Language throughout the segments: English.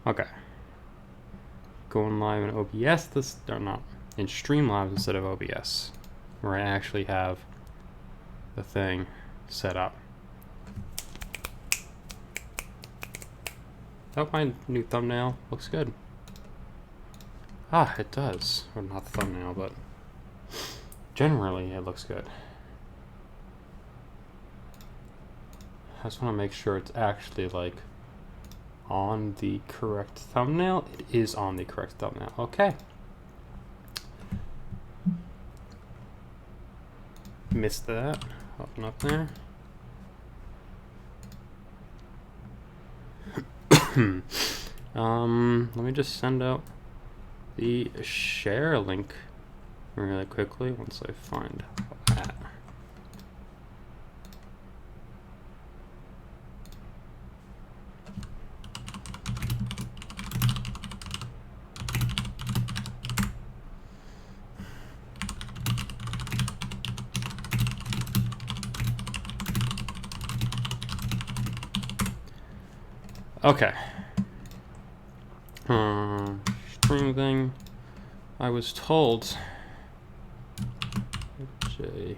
Okay. Going live in OBS, this, or not, in Streamlabs instead of OBS, where I actually have the thing set up. Oh, my new thumbnail looks good. Ah, it does. Or not the thumbnail, but generally it looks good. I just want to make sure it's actually like on the correct thumbnail. It is on the correct thumbnail. Okay. Missed that. Open up there. Let me just send out the share link really quickly once I find that. Okay. Stream thing. I was told. J.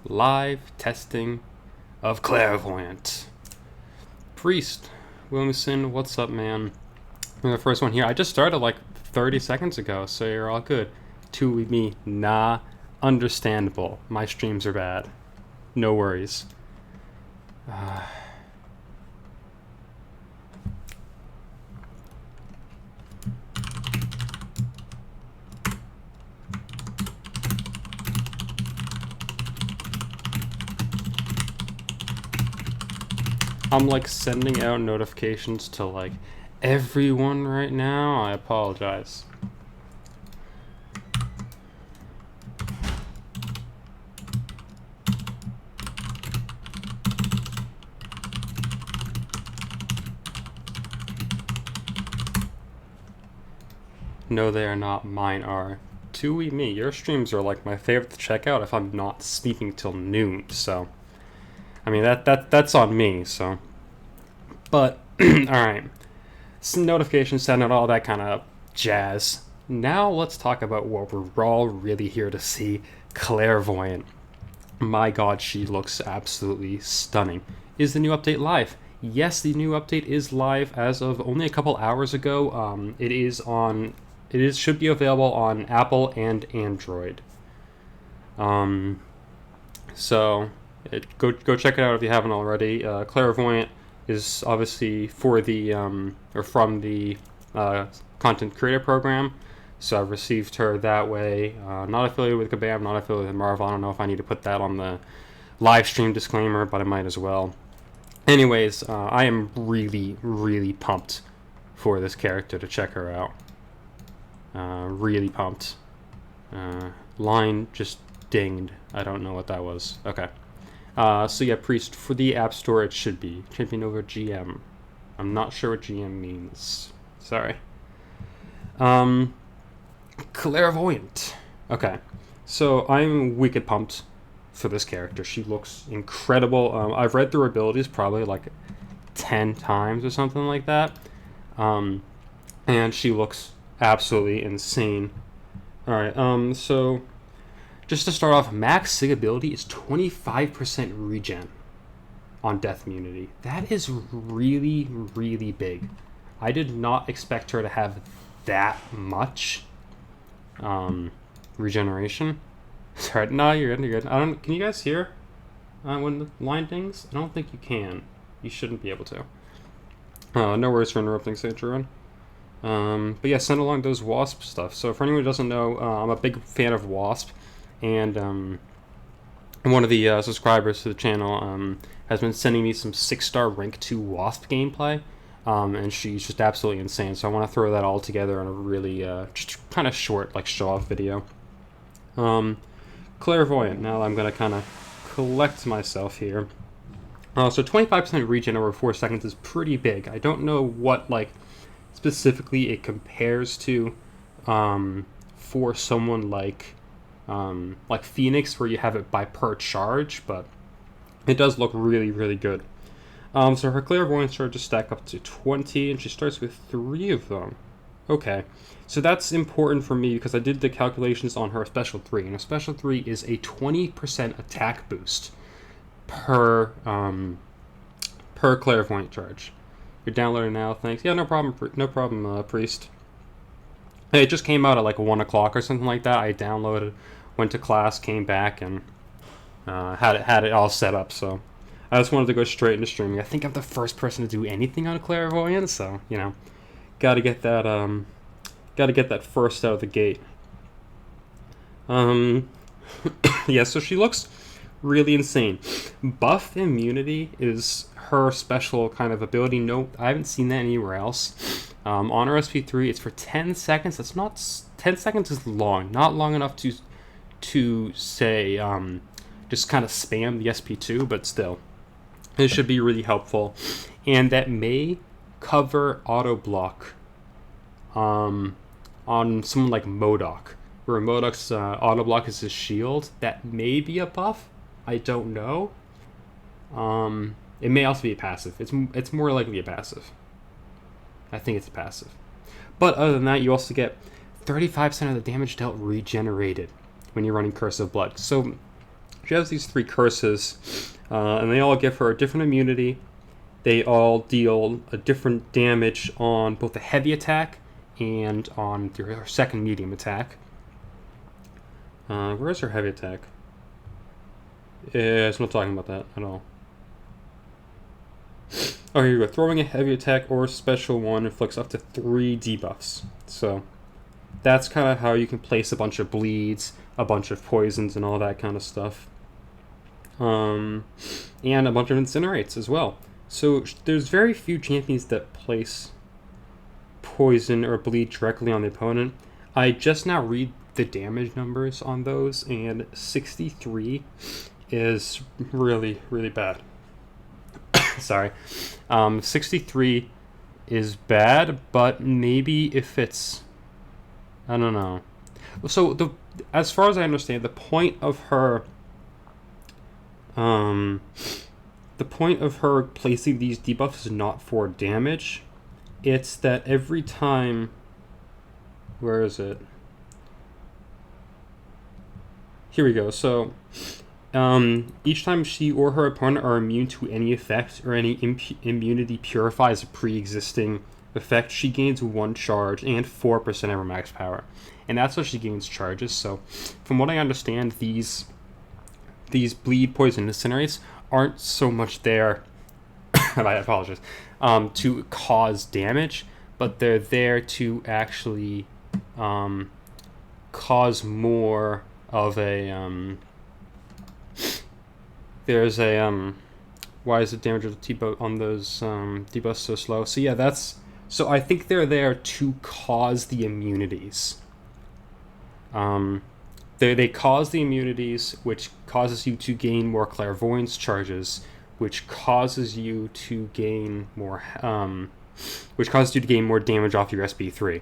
Live testing of Clairvoyant. Priest Williamson, what's up, man? You're the first one here. I just started like 30 seconds ago, so you're all good. Two with me, nah, understandable. My streams are bad. No worries. I'm like sending out notifications to like everyone right now. I apologize. No, they are not. Mine are. Tui me. Your streams are like my favorite to check out if I'm not sleeping till noon. So, I mean that's on me. So, but all right. Some notifications, send out all that kind of jazz. Now let's talk about what we're all really here to see. Clairvoyant. My God, she looks absolutely stunning. Is the new update live? Yes, the new update is live as of only a couple hours ago. It should be available on Apple and Android. So go check it out if you haven't already. Clairvoyant is obviously for the or from the content creator program. So I've received her that way. Not affiliated with Kabam, not affiliated with Marvel. I don't know if I need to put that on the live stream disclaimer, but I might as well. Anyways, I am really, really pumped for this character to check her out. Really pumped. Line just dinged. I don't know what that was. Okay. So yeah, Priest, for the App Store it should be Champion over GM. I'm not sure what GM means. Sorry. Clairvoyant. Okay. So I'm wicked pumped for this character. She looks incredible. I've read through her abilities probably like 10 times or something like that. And she looks absolutely insane. Alright, so just to start off, max sig ability is 25% regen on death immunity. That is really, really big. I did not expect her to have that much regeneration. Sorry, no, you're good, you're good. Can you guys hear when the line dings? I don't think you can. You shouldn't be able to. No worries for interrupting, St. Jerome. But yeah, send along those Wasp stuff. So for anyone who doesn't know, I'm a big fan of Wasp, and one of the subscribers to the channel has been sending me some 6-star rank 2 Wasp gameplay, and she's just absolutely insane. So I want to throw that all together in a really just kind of short like show-off video. Clairvoyant. Now I'm going to kind of collect myself here. So 25% regen over 4 seconds is pretty big. I don't know what, like, specifically it compares to for someone like Phoenix, where you have it by per charge, but it does look really, really good. So her Clairvoyance charges stack up to 20, and she starts with 3 of them. Okay, so that's important for me because I did the calculations on her Special 3, and her Special 3 is a 20% attack boost per Clairvoyant charge. You're downloading now, thanks. Yeah, no problem, Priest. Hey, it just came out at like 1 o'clock or something like that. I downloaded, went to class, came back, and had it all set up, so I just wanted to go straight into streaming. I think I'm the first person to do anything on Clairvoyant, so, you know, gotta get that first out of the gate. Yeah, so she looks really insane. Buff immunity is her special kind of ability. No, I haven't seen that anywhere else. On her SP3, it's for 10 seconds. That's not 10 seconds is long, not long enough to say just kind of spam the SP2, but still, it should be really helpful, and that may cover auto block on someone like MODOK, where MODOK's auto block is his shield. That may be a buff. I don't know. It may also be a passive. It's more likely a passive. I think it's a passive. But other than that, you also get 35% of the damage dealt regenerated when you're running Curse of Blood. So she has these 3 curses, and they all give her a different immunity. They all deal a different damage on both the heavy attack and on her second medium attack. Where's her heavy attack? Yeah, it's not talking about that at all. Oh, here you go. Throwing a heavy attack or special one inflicts up to 3 debuffs. So that's kind of how you can place a bunch of bleeds, a bunch of poisons, and all that kind of stuff. And a bunch of incinerates as well. So there's very few champions that place poison or bleed directly on the opponent. I just now read the damage numbers on those, and 63 is really, really bad. Sorry. 63 is bad, but maybe if it's... I don't know. So, as far as I understand, the point of her placing these debuffs is not for damage. It's that every time... Where is it? Here we go. So, each time she or her opponent are immune to any effect or any immunity purifies a pre-existing effect, she gains 1 charge and 4% of her max power. And that's how she gains charges. So, from what I understand, these bleed, poison, incinerates aren't so much there, I apologize, to cause damage, but they're there to actually cause more of a... There's a... why is the damage of the T-boat on those debuffs so slow? So yeah, that's... So I think they're there to cause the immunities. They cause the immunities, which causes you to gain more clairvoyance charges, which causes you to gain more damage off your SP3.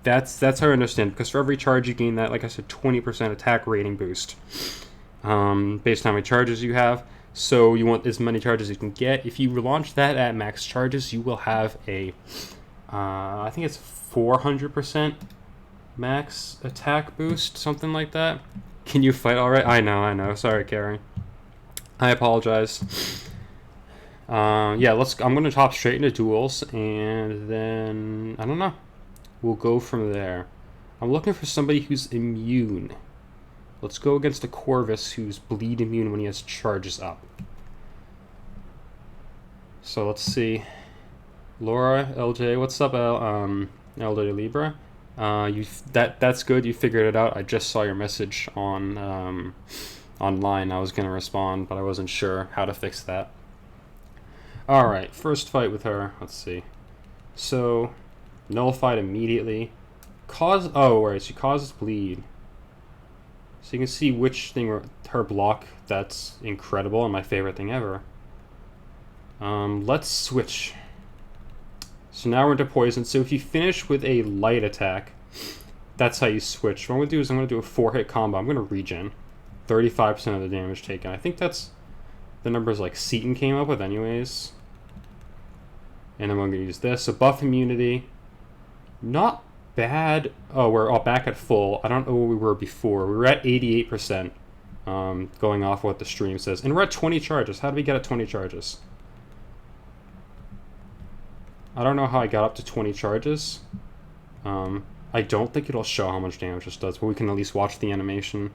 That's how I understand, because for every charge you gain that, like I said, 20% attack rating boost, based on how many charges you have. So you want as many charges as you can get. If you launch that at max charges, you will have a, I think it's 400% max attack boost, something like that. Can you fight all right? I know. Sorry, Carrie. I apologize. Yeah, I'm going to hop straight into duels, and then, I don't know. We'll go from there. I'm looking for somebody who's immune. Let's go against a Corvus who's bleed immune when he has charges up. So let's see. Laura, LJ, what's up, LJ Libra? That's good. You figured it out. I just saw your message on online. I was gonna respond, but I wasn't sure how to fix that. All right, first fight with her. Let's see. So, nullified immediately. She causes bleed. So you can see which thing, her block, that's incredible and my favorite thing ever. Let's switch. So now we're into poison. So if you finish with a light attack, that's how you switch. What I'm going to do is I'm going to do a 4-hit combo. I'm going to regen. 35% of the damage taken. I think that's the numbers like Seaton came up with anyways. And then I'm going to use this. So buff immunity. Not bad. Oh, we're all back at full. I don't know where we were before. We were at 88%. Going off what the stream says. And we're at 20 charges. How do we get at 20 charges? I don't know how I got up to 20 charges. I don't think it'll show how much damage this does, but we can at least watch the animation.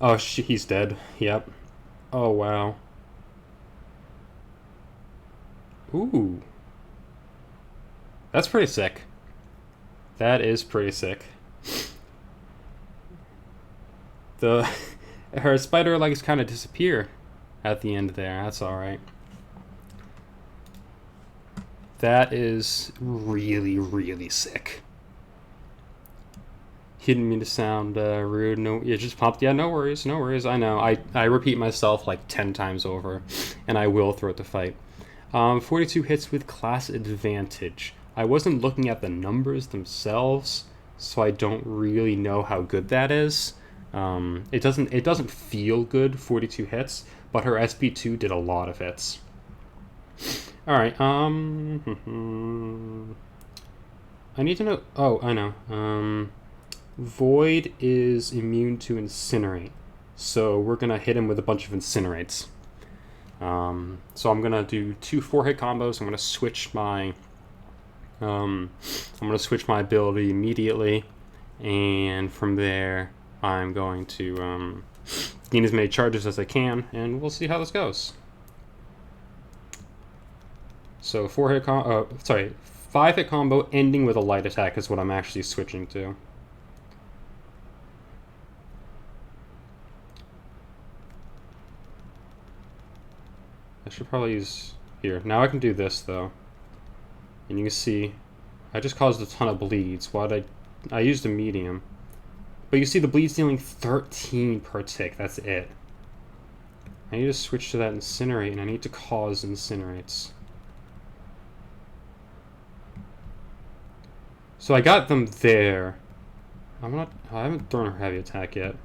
Oh, he's dead. Yep. Oh, wow. Ooh. That's pretty sick. That is pretty sick. Her spider legs kind of disappear at the end there. That's alright. That is really, really sick. He didn't mean to sound rude. No, it just popped. Yeah, no worries, no worries. I know. I repeat myself like 10 times over, and I will throughout the fight. 42 hits with class advantage. I wasn't looking at the numbers themselves, so I don't really know how good that is. It doesn't feel good. 42 hits, but her SP2 did a lot of hits. All right. I need to know. Oh, I know. Void is immune to incinerate, so we're gonna hit him with a bunch of incinerates. So I'm gonna do 2 4-hit combos. I'm gonna switch my. I'm gonna switch my ability immediately, and from there I'm going to gain as many charges as I can, and we'll see how this goes. So 5-hit combo ending with a light attack is what I'm actually switching to. I should probably use here. Now I can do this though. And you can see I just caused a ton of bleeds. I used a medium. But you see the bleed's dealing 13 per tick. That's it. I need to switch to that incinerate, and I need to cause incinerates. So I got them there. I haven't thrown her heavy attack yet.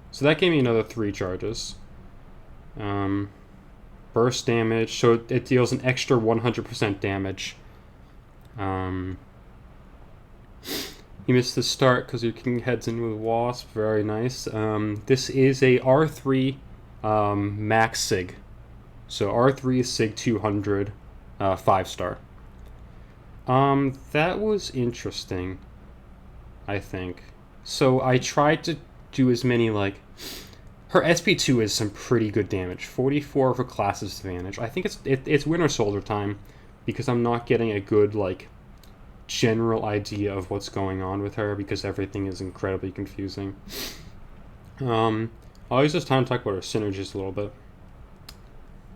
So that gave me another 3 charges. Burst damage, so it deals an extra 100% damage. You missed the start because your king heads in with Wasp. Very nice. This is a R3 max sig. So R3 Sig 200, 5-star. That was interesting, I think. So I tried to do as many, like... Her SP2 is some pretty good damage. 44 for class advantage. I think it's Winter Soldier time, because I'm not getting a good, like, general idea of what's going on with her, because everything is incredibly confusing. I'll use this time to talk about her synergies a little bit.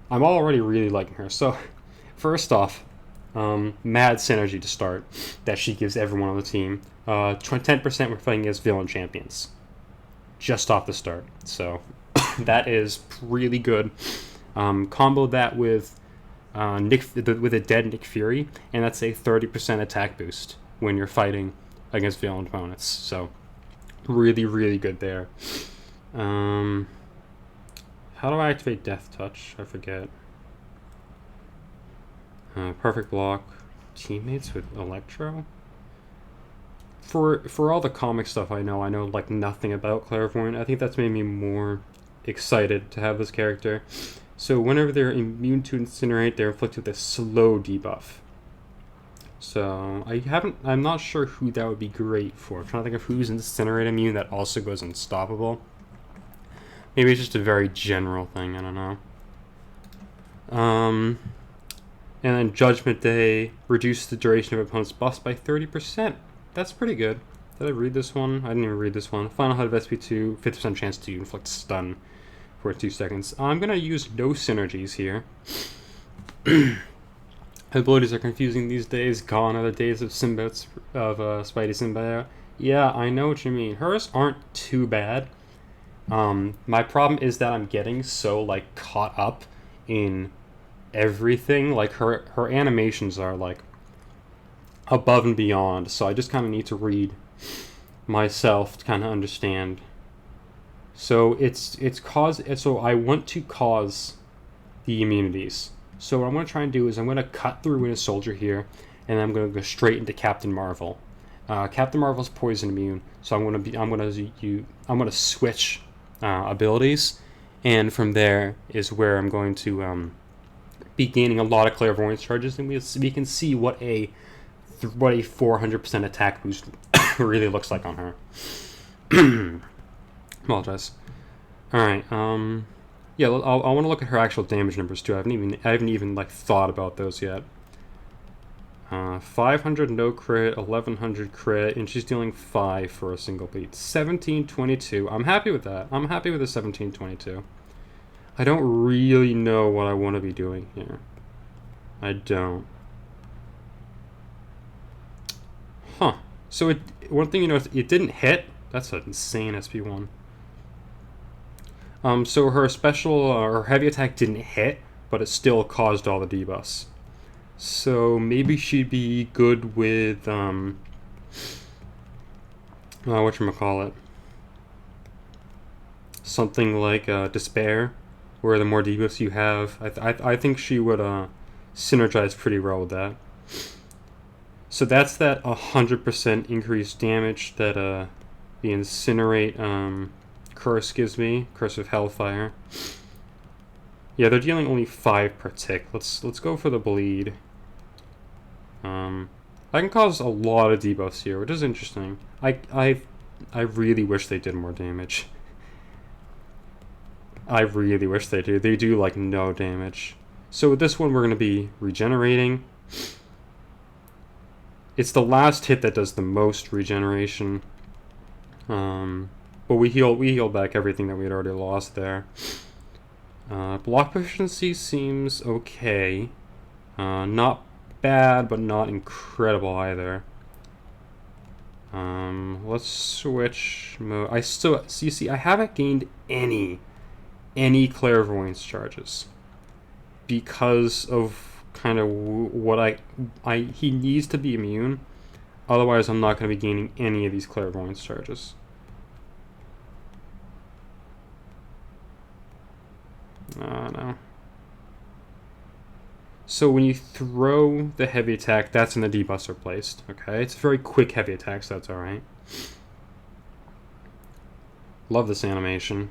I'm already really liking her. So, first off, mad synergy to start that she gives everyone on the team. 10% we're fighting against villain champions. Just off the start. So, that is really good. Combo that with with a dead Nick Fury, and that's a 30% attack boost when you're fighting against villain opponents. So, really, really good there. How do I activate Death Touch? I forget. Perfect block. Teammates with Electro? For all the comic stuff I know like nothing about Clairvoyant. I think that's made me more excited to have this character. So whenever they're immune to Incinerate, they're inflicted with a slow debuff. So I'm not sure who that would be great for. I'm trying to think of who's Incinerate immune that also goes unstoppable. Maybe it's just a very general thing, I don't know. And then Judgment Day, reduce the duration of opponent's buffs by 30%. That's pretty good. Did I read this one? I didn't even read this one. Final Head of SP2, 50% chance to inflict stun for 2 seconds. I'm going to use no synergies here. Abilities are confusing these days. Gone are the days of Spidey Symbiote. Yeah, I know what you mean. Hers aren't too bad. My problem is that I'm getting so like caught up in everything. Like her animations are like above and beyond. So I just kind of need to read myself to kind of understand. So so I want to cause the immunities. So what I'm going to try and do is I'm going to cut through in a soldier here, and I'm going to go straight into Captain Marvel. Captain Marvel's poison immune, so I'm going to switch abilities, and from there is where I'm going to be gaining a lot of clairvoyance charges, and we can see what a 400% attack boost really looks like on her. Apologize. All right. Yeah, I want to look at her actual damage numbers too. I haven't even like thought about those yet. 500 no crit, 1100 crit, and she's dealing 5 for a single beat. 1722. I'm happy with that. I'm happy with the 1722. I don't really know what I want to be doing here. I don't. Huh. So one thing you know, it didn't hit. That's an insane SP1. So her special, her heavy attack didn't hit, but it still caused all the debuffs. So maybe she'd be good with, whatchamacallit? Something like Despair, where the more debuffs you have. I think she would synergize pretty well with that. So that's that 100% increased damage that the Incinerate curse gives me. Curse of Hellfire. Yeah, they're dealing only 5 per tick. Let's go for the bleed. I can cause a lot of debuffs here, which is interesting. I really wish they did more damage. I really wish they do. They do like no damage. So with this one, we're going to be regenerating. It's the last hit that does the most regeneration. But we heal back everything that we had already lost there. Block proficiency seems okay. Not bad, but not incredible either. Let's switch mode. You see, I haven't gained any clairvoyance charges because of kind of what he needs to be immune. Otherwise, I'm not going to be gaining any of these clairvoyance charges. No. So when you throw the heavy attack, that's when the debuffs are placed. Okay, it's a very quick heavy attack, so that's alright. Love this animation.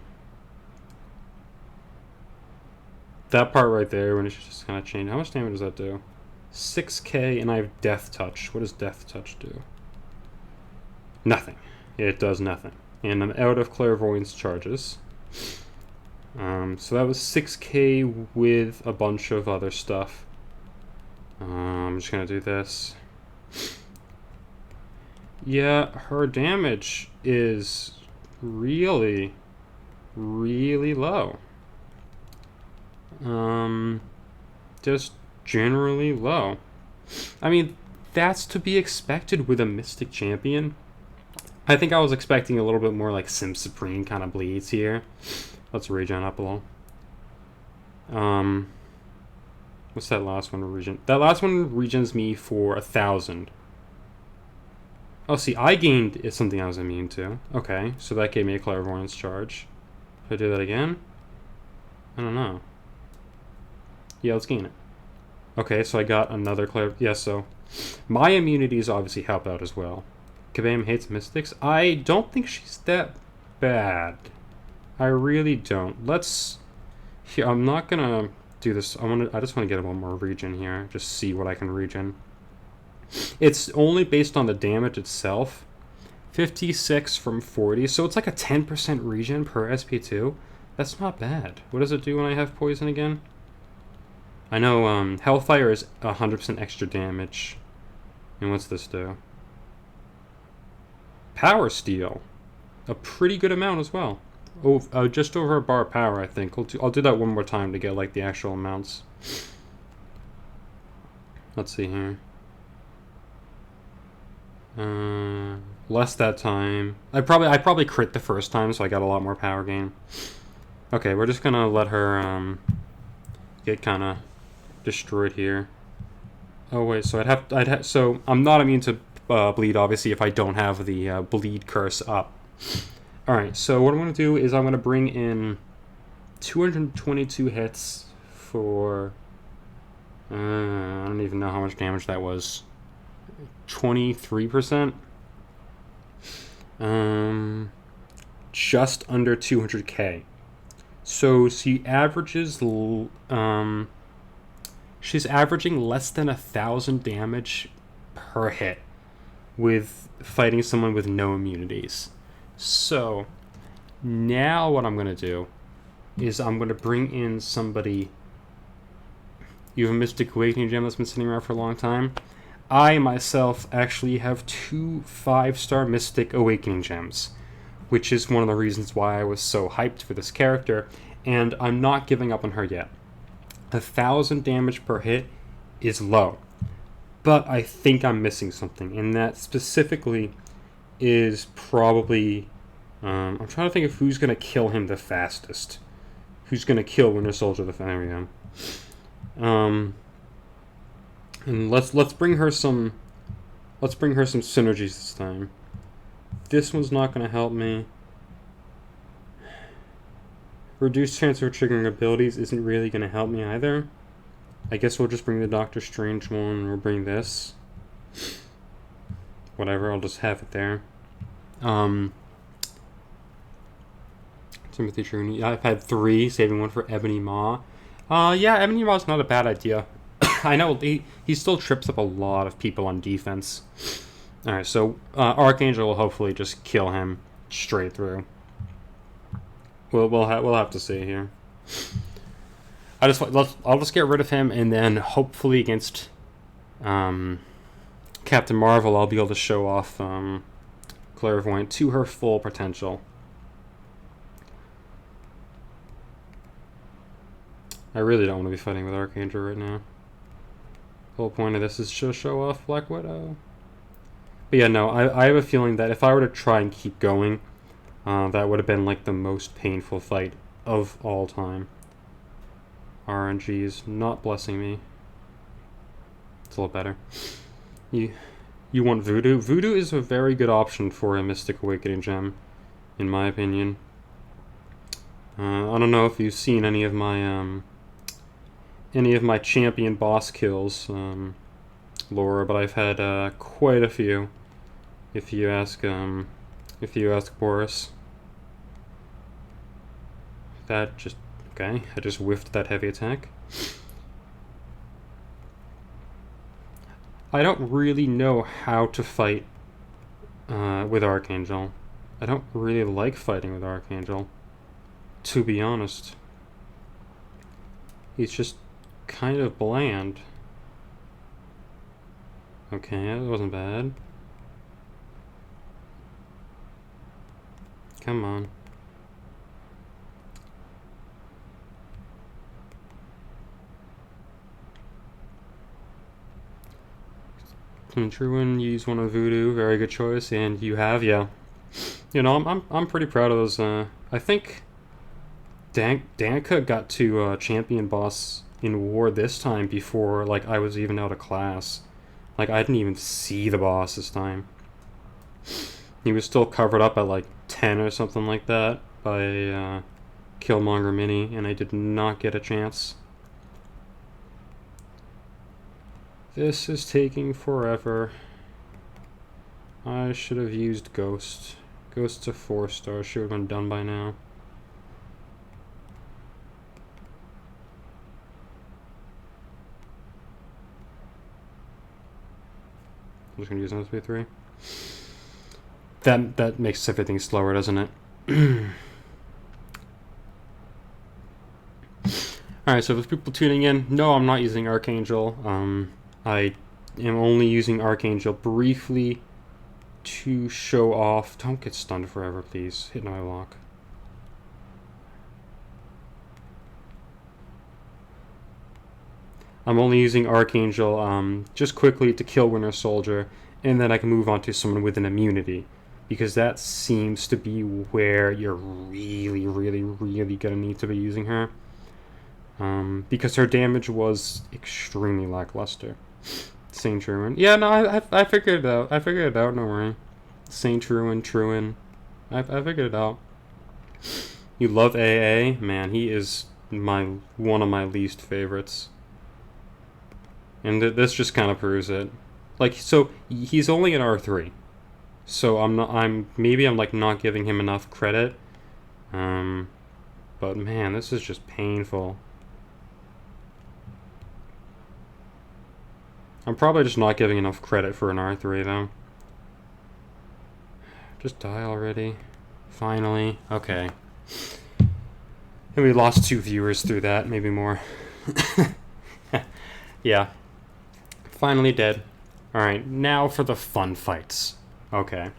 That part right there, when it's just kind of changed. How much damage does that do? 6k, and I have Death Touch. What does Death Touch do? Nothing. It does nothing. And I'm out of clairvoyance charges. So that was 6k with a bunch of other stuff. I'm just gonna do this. Yeah, her damage is really, really low. Just generally low. I mean, that's to be expected with a Mystic Champion. I think I was expecting a little bit more like Sim Supreme kind of bleeds here. Let's regen up a little. What's that last one regen? That last one regens me for 1,000. Oh, see, I gained something I was immune to. Okay, so that gave me a clairvoyance charge. Should I do that again? I don't know. Yeah, let's gain it. Okay, so I got another yeah, so my immunities obviously help out as well. Kabam hates mystics. I don't think she's that bad. I really don't. Let's... Here, I'm not gonna do this. I just want to get one more regen here. Just see what I can regen. It's only based on the damage itself. 56 from 40, so it's like a 10% regen per SP2. That's not bad. What does it do when I have poison again? I know Hellfire is 100% extra damage. And what's this do? Power Steal. A pretty good amount as well. Oh, just over a bar of power, I think. I'll do that one more time to get like the actual amounts. Let's see here. Less that time. I probably crit the first time, so I got a lot more power gain. Okay, we're just gonna let her get kind of destroyed here. Oh wait, so so I'm not immune to bleed, obviously, if I don't have the bleed curse up. All right, so what I'm gonna do is I'm gonna bring in 222 hits for I don't even know how much damage that was. 23%. Just under 200k. So she averages she's averaging less than 1,000 damage per hit with fighting someone with no immunities. So now what I'm gonna do is I'm gonna bring in somebody. You have a Mystic Awakening gem that's been sitting around for a long time. I myself actually have 2 5-star Mystic Awakening gems, which is one of the reasons why I was so hyped for this character, and I'm not giving up on her yet. 1,000 damage per hit is low, but I think I'm missing something, and that specifically is probably... I'm trying to think of who's going to kill him the fastest. Who's going to kill Winter Soldier the fastest. There we go. And let's bring her some synergies this time. This one's not going to help me. Reduced chance of triggering abilities isn't really going to help me either. I guess we'll just bring the Doctor Strange one, and we'll bring this. Whatever, I'll just have it there. Timothy Truni. I've had 3, saving one for Ebony Maw. Yeah, Ebony Maw's not a bad idea. I know he still trips up a lot of people on defense. Alright, so Archangel will hopefully just kill him straight through. We'll have to see here. I'll just get rid of him, and then hopefully against Captain Marvel, I'll be able to show off Clairvoyant to her full potential. I really don't want to be fighting with Archangel right now. The whole point of this is to show off Black Widow. But yeah, no, I have a feeling that if I were to try and keep going, that would have been like the most painful fight of all time. RNG is not blessing me. It's a little better. You want Voodoo? Voodoo is a very good option for a Mystic Awakening gem, in my opinion. I don't know if you've seen any of my champion boss kills, Laura, but I've had quite a few. If you ask Boris. That just okay. I just whiffed that heavy attack. I don't really know how to fight with Archangel. I don't really like fighting with Archangel, to be honest. He's just kind of bland. Okay, that wasn't bad. Come on. Truin, you use one of Voodoo, very good choice, and you have, yeah. You know, I'm pretty proud of those. I think Danica got to champion boss in war this time before like I was even out of class. Like I didn't even see the boss this time. He was still covered up at like 10 or something like that by Killmonger Mini, and I did not get a chance. This is taking forever. I should have used Ghost. Ghost's a 4-star, should have been done by now. I'm just gonna use another 3. That makes everything slower, doesn't it? Alright, so for people tuning in, no, I'm not using Archangel. I am only using Archangel briefly to show off. Don't get stunned forever, please. Hit my lock. I'm only using Archangel just quickly to kill Winter Soldier, and then I can move on to someone with an immunity, because that seems to be where you're really, really, really gonna need to be using her. Because her damage was extremely lackluster. Saint Ruin. Yeah, no, I figured it out. I figured it out, no worry. Saint Ruin, Truin. I figured it out. You love AA? Man, he is one of my least favorites. And this just kind of proves it. Like, so, he's only an R3. So maybe I'm like not giving him enough credit. But man, this is just painful. I'm probably just not giving enough credit for an R3 though. Just die already. Finally. Okay. And we lost 2 viewers through that, maybe more. Yeah. Finally dead. Alright, now for the fun fights. Okay.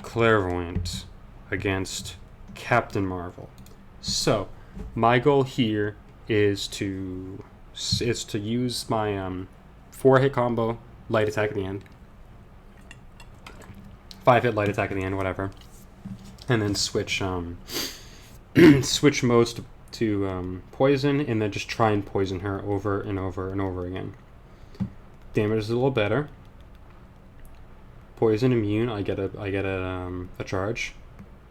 Clairvoyant against Captain Marvel. So, my goal here is to use my 4-hit combo, light attack at the end. 5-hit light attack at the end, whatever. And then switch switch modes to poison, and then just try and poison her over and over and over again. Damage is a little better. Poison immune, I get a charge.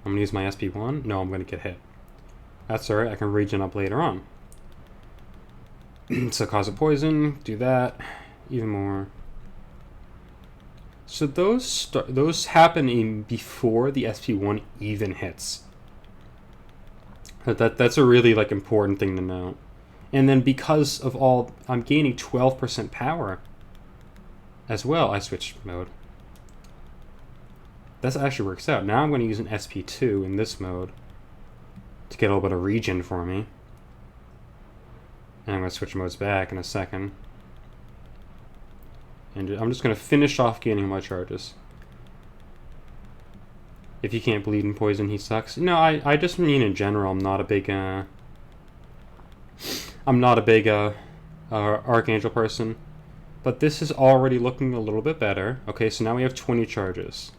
I'm gonna use my SP1. No, I'm gonna get hit. That's alright, I can regen up later on. So cause of poison, do that, even more. So those happen before the SP1 even hits. That's a really like important thing to note. And then because of all, I'm gaining 12% power as well. I switched mode. That actually works out. Now I'm going to use an SP2 in this mode to get a little bit of regen for me. And I'm going to switch modes back in a second. And I'm just going to finish off gaining my charges. If you can't bleed and poison, he sucks. No, I just mean in general, I'm not a big Archangel person. But this is already looking a little bit better. Okay, so now we have 20 charges.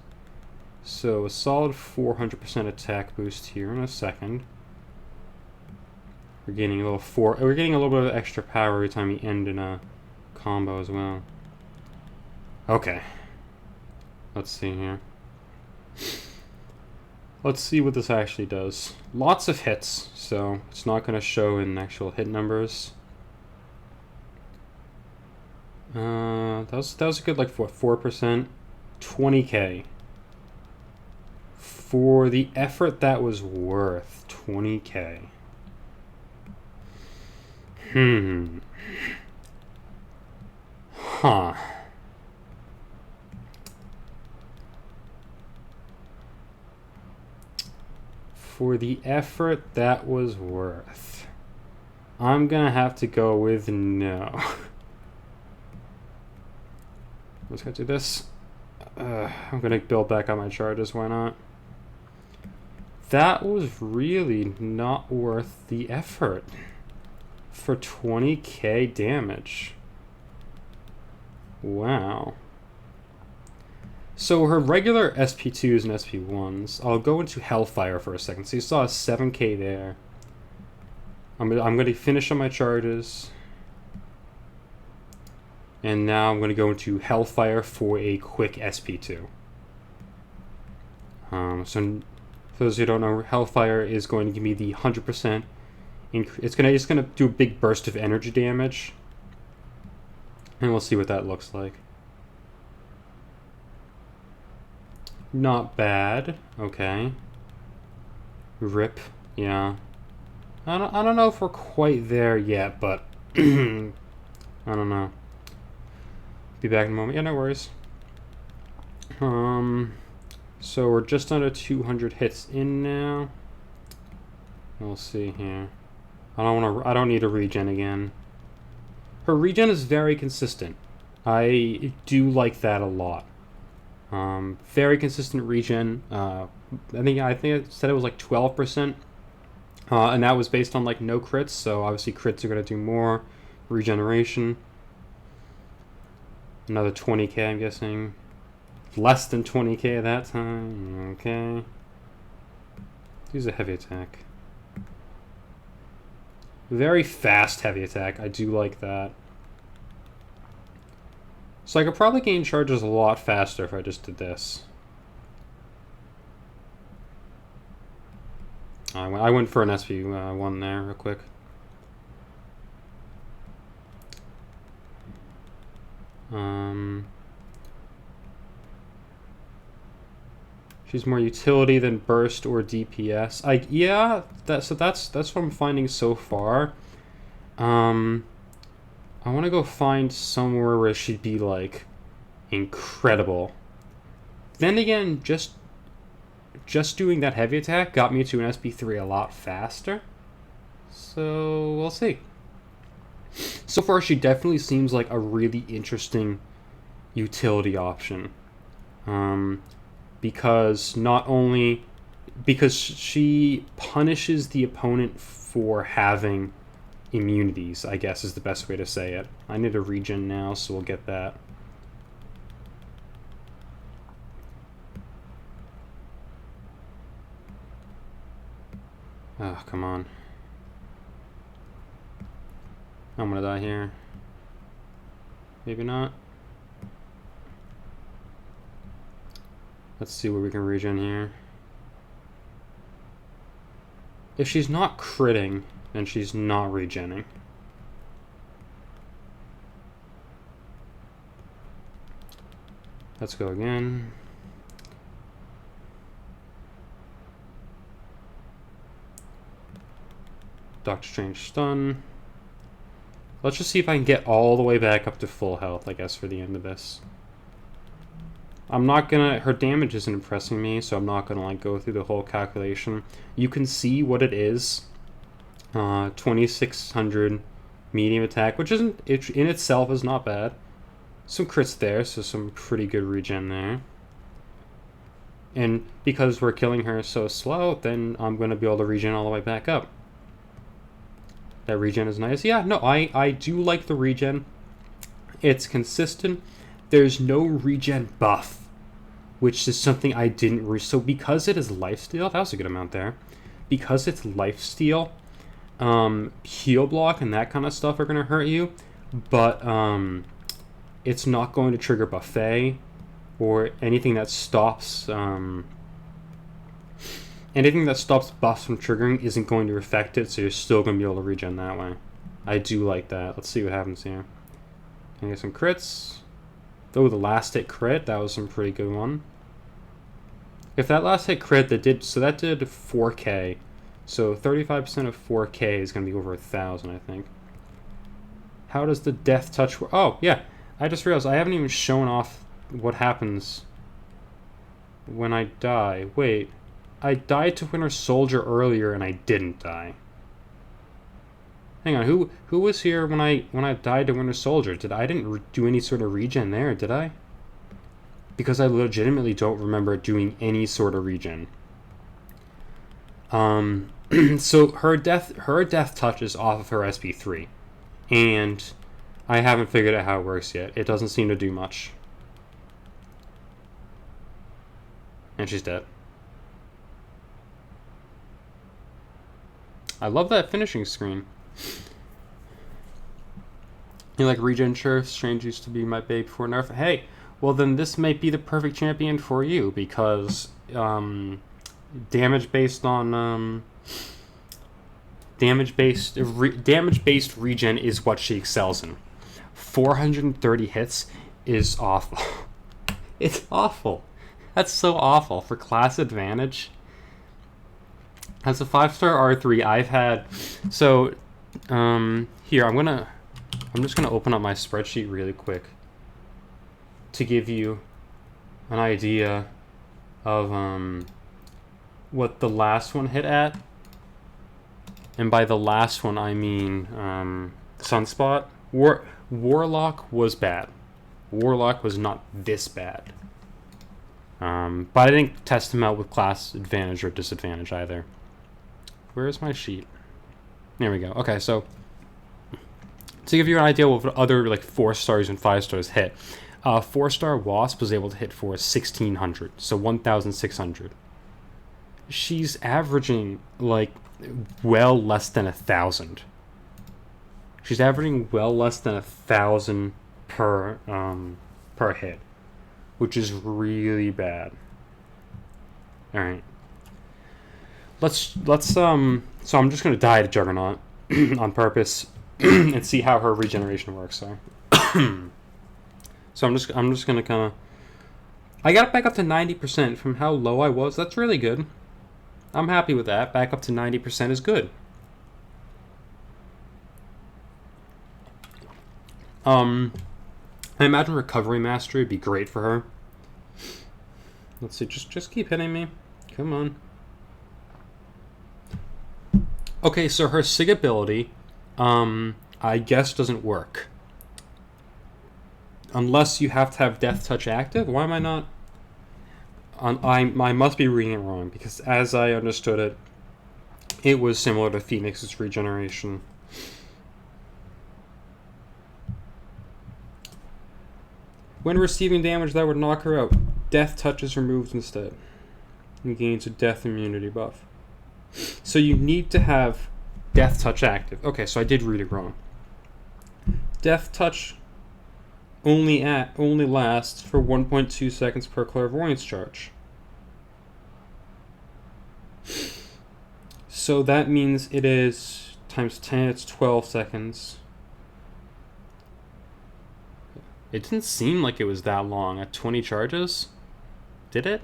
So a solid 400% attack boost here in a second. We're getting a little bit of extra power every time we end in a combo as well. Okay. Let's see here. Let's see what this actually does. Lots of hits, so it's not going to show in actual hit numbers. That was a good, like, 4%. 20k. For the effort that was worth, 20k. Huh. For the effort that was worth, I'm gonna have to go with no. Let's go do this. I'm gonna build back on my charges, why not? That was really not worth the effort for 20k damage. Wow. So her regular SP2s and SP1s, I'll go into Hellfire for a second. So you saw a 7k there. I'm gonna finish on my charges. And now I'm gonna go into Hellfire for a quick SP2. So for those who don't know, Hellfire is going to give me the 100% increase. It's gonna do a big burst of energy damage. And we'll see what that looks like. Not bad. Okay. Rip. Yeah. I don't know if we're quite there yet, but I don't know. Be back in a moment. Yeah, no worries. So we're just under 200 hits in now. We'll see here. I don't need a regen again. Her regen is very consistent. I do like that a lot. Very consistent regen. I think I said it was like 12%. And that was based on like no crits, so obviously crits are gonna do more. regeneration. Another 20k, I'm guessing. Less than 20k at that time. Okay. Use a heavy attack. Very fast heavy attack. I do like that. So I could probably gain charges a lot faster if I just did this. I went for an SP1 there real quick. She's more utility than burst or DPS. Yeah, that's what I'm finding so far. I want to go find somewhere where she'd be like incredible. Then again, just doing that heavy attack got me to an SP3 a lot faster. So we'll see. So far, she definitely seems like a really interesting utility option. Because she punishes the opponent for having immunities, I guess is the best way to say it. I need a regen now, so we'll get that. Oh, come on. I'm gonna die here. Maybe not. Let's see where we can regen here. If she's not critting, then she's not regenning. Let's go again. Doctor Strange stun. Let's just see if I can get all the way back up to full health, I guess, for the end of this. I'm not gonna... Her damage isn't impressing me, so I'm not gonna, like, go through the whole calculation. You can see what it is. 2600 medium attack, which isn't... It in itself is not bad. Some crits there, so some pretty good regen there. And because we're killing her so slow, then I'm gonna be able to regen all the way back up. That regen is nice. Yeah, no, I do like the regen. It's consistent. There's no regen buff, which is something I didn't... So because it is lifesteal, that was a good amount there. Because it's lifesteal, heal block and that kind of stuff are going to hurt you. But it's not going to trigger buffet or anything that stops... anything that stops buffs from triggering isn't going to affect it, so you're still going to be able to regen that way. I do like that. Let's see what happens here. Can I get some crits? Oh, the last hit crit, that was some pretty good one. If that last hit crit, that did 4k. So 35% of 4k is going to be over 1,000, I think. How does the death touch work? Oh, yeah. I just realized I haven't even shown off what happens when I die. Wait. I died to Winter Soldier earlier and I didn't die. Hang on, who was here when I died to Winter Soldier? I didn't do any sort of regen there, did I? Because I legitimately don't remember doing any sort of regen. So her death touches off of her SP3, and I haven't figured out how it works yet. It doesn't seem to do much. And she's dead. I love that finishing screen. You like regen? Sure. Strange used to be my babe before nerf. Hey, well then this might be the perfect champion for you because damage based regen is what she excels in. 430 hits is awful. It's awful. That's so awful for class advantage. As a 5-star R3, I've had... So, here, I'm just gonna open up my spreadsheet really quick to give you an idea of, what the last one hit at. And by the last one, I mean, Sunspot. Warlock was bad. Warlock was not this bad. But I didn't test him out with class advantage or disadvantage either. Where's my sheet? There we go. Okay, so To give you an idea of what other like 4 stars and 5 stars hit, 4-star Wasp was able to hit for 1,600, so 1,600. She's averaging like well less than 1,000. She's averaging well less than 1,000 per hit, which is really bad. All right. Let's so I'm just gonna die to Juggernaut on purpose and see how her regeneration works. So, so I'm just gonna kind of. I got back up to 90% from how low I was. That's really good. I'm happy with that. Back up to 90% is good. I imagine Recovery Mastery would be great for her. Let's see. Just keep hitting me. Come on. Okay, so her SIG ability, I guess doesn't work. Unless you have to have Death Touch active. Why am I not? I must be reading it wrong, because as I understood it, it was similar to Phoenix's regeneration. When receiving damage that would knock her out, Death Touch is removed instead and gains a death immunity buff. So you need to have Death Touch active. Okay, so I did read it wrong. Death Touch only lasts for 1.2 seconds per Clairvoyance charge. So that means it is times 10, it's 12 seconds. It didn't seem like it was that long at 20 charges. Did it?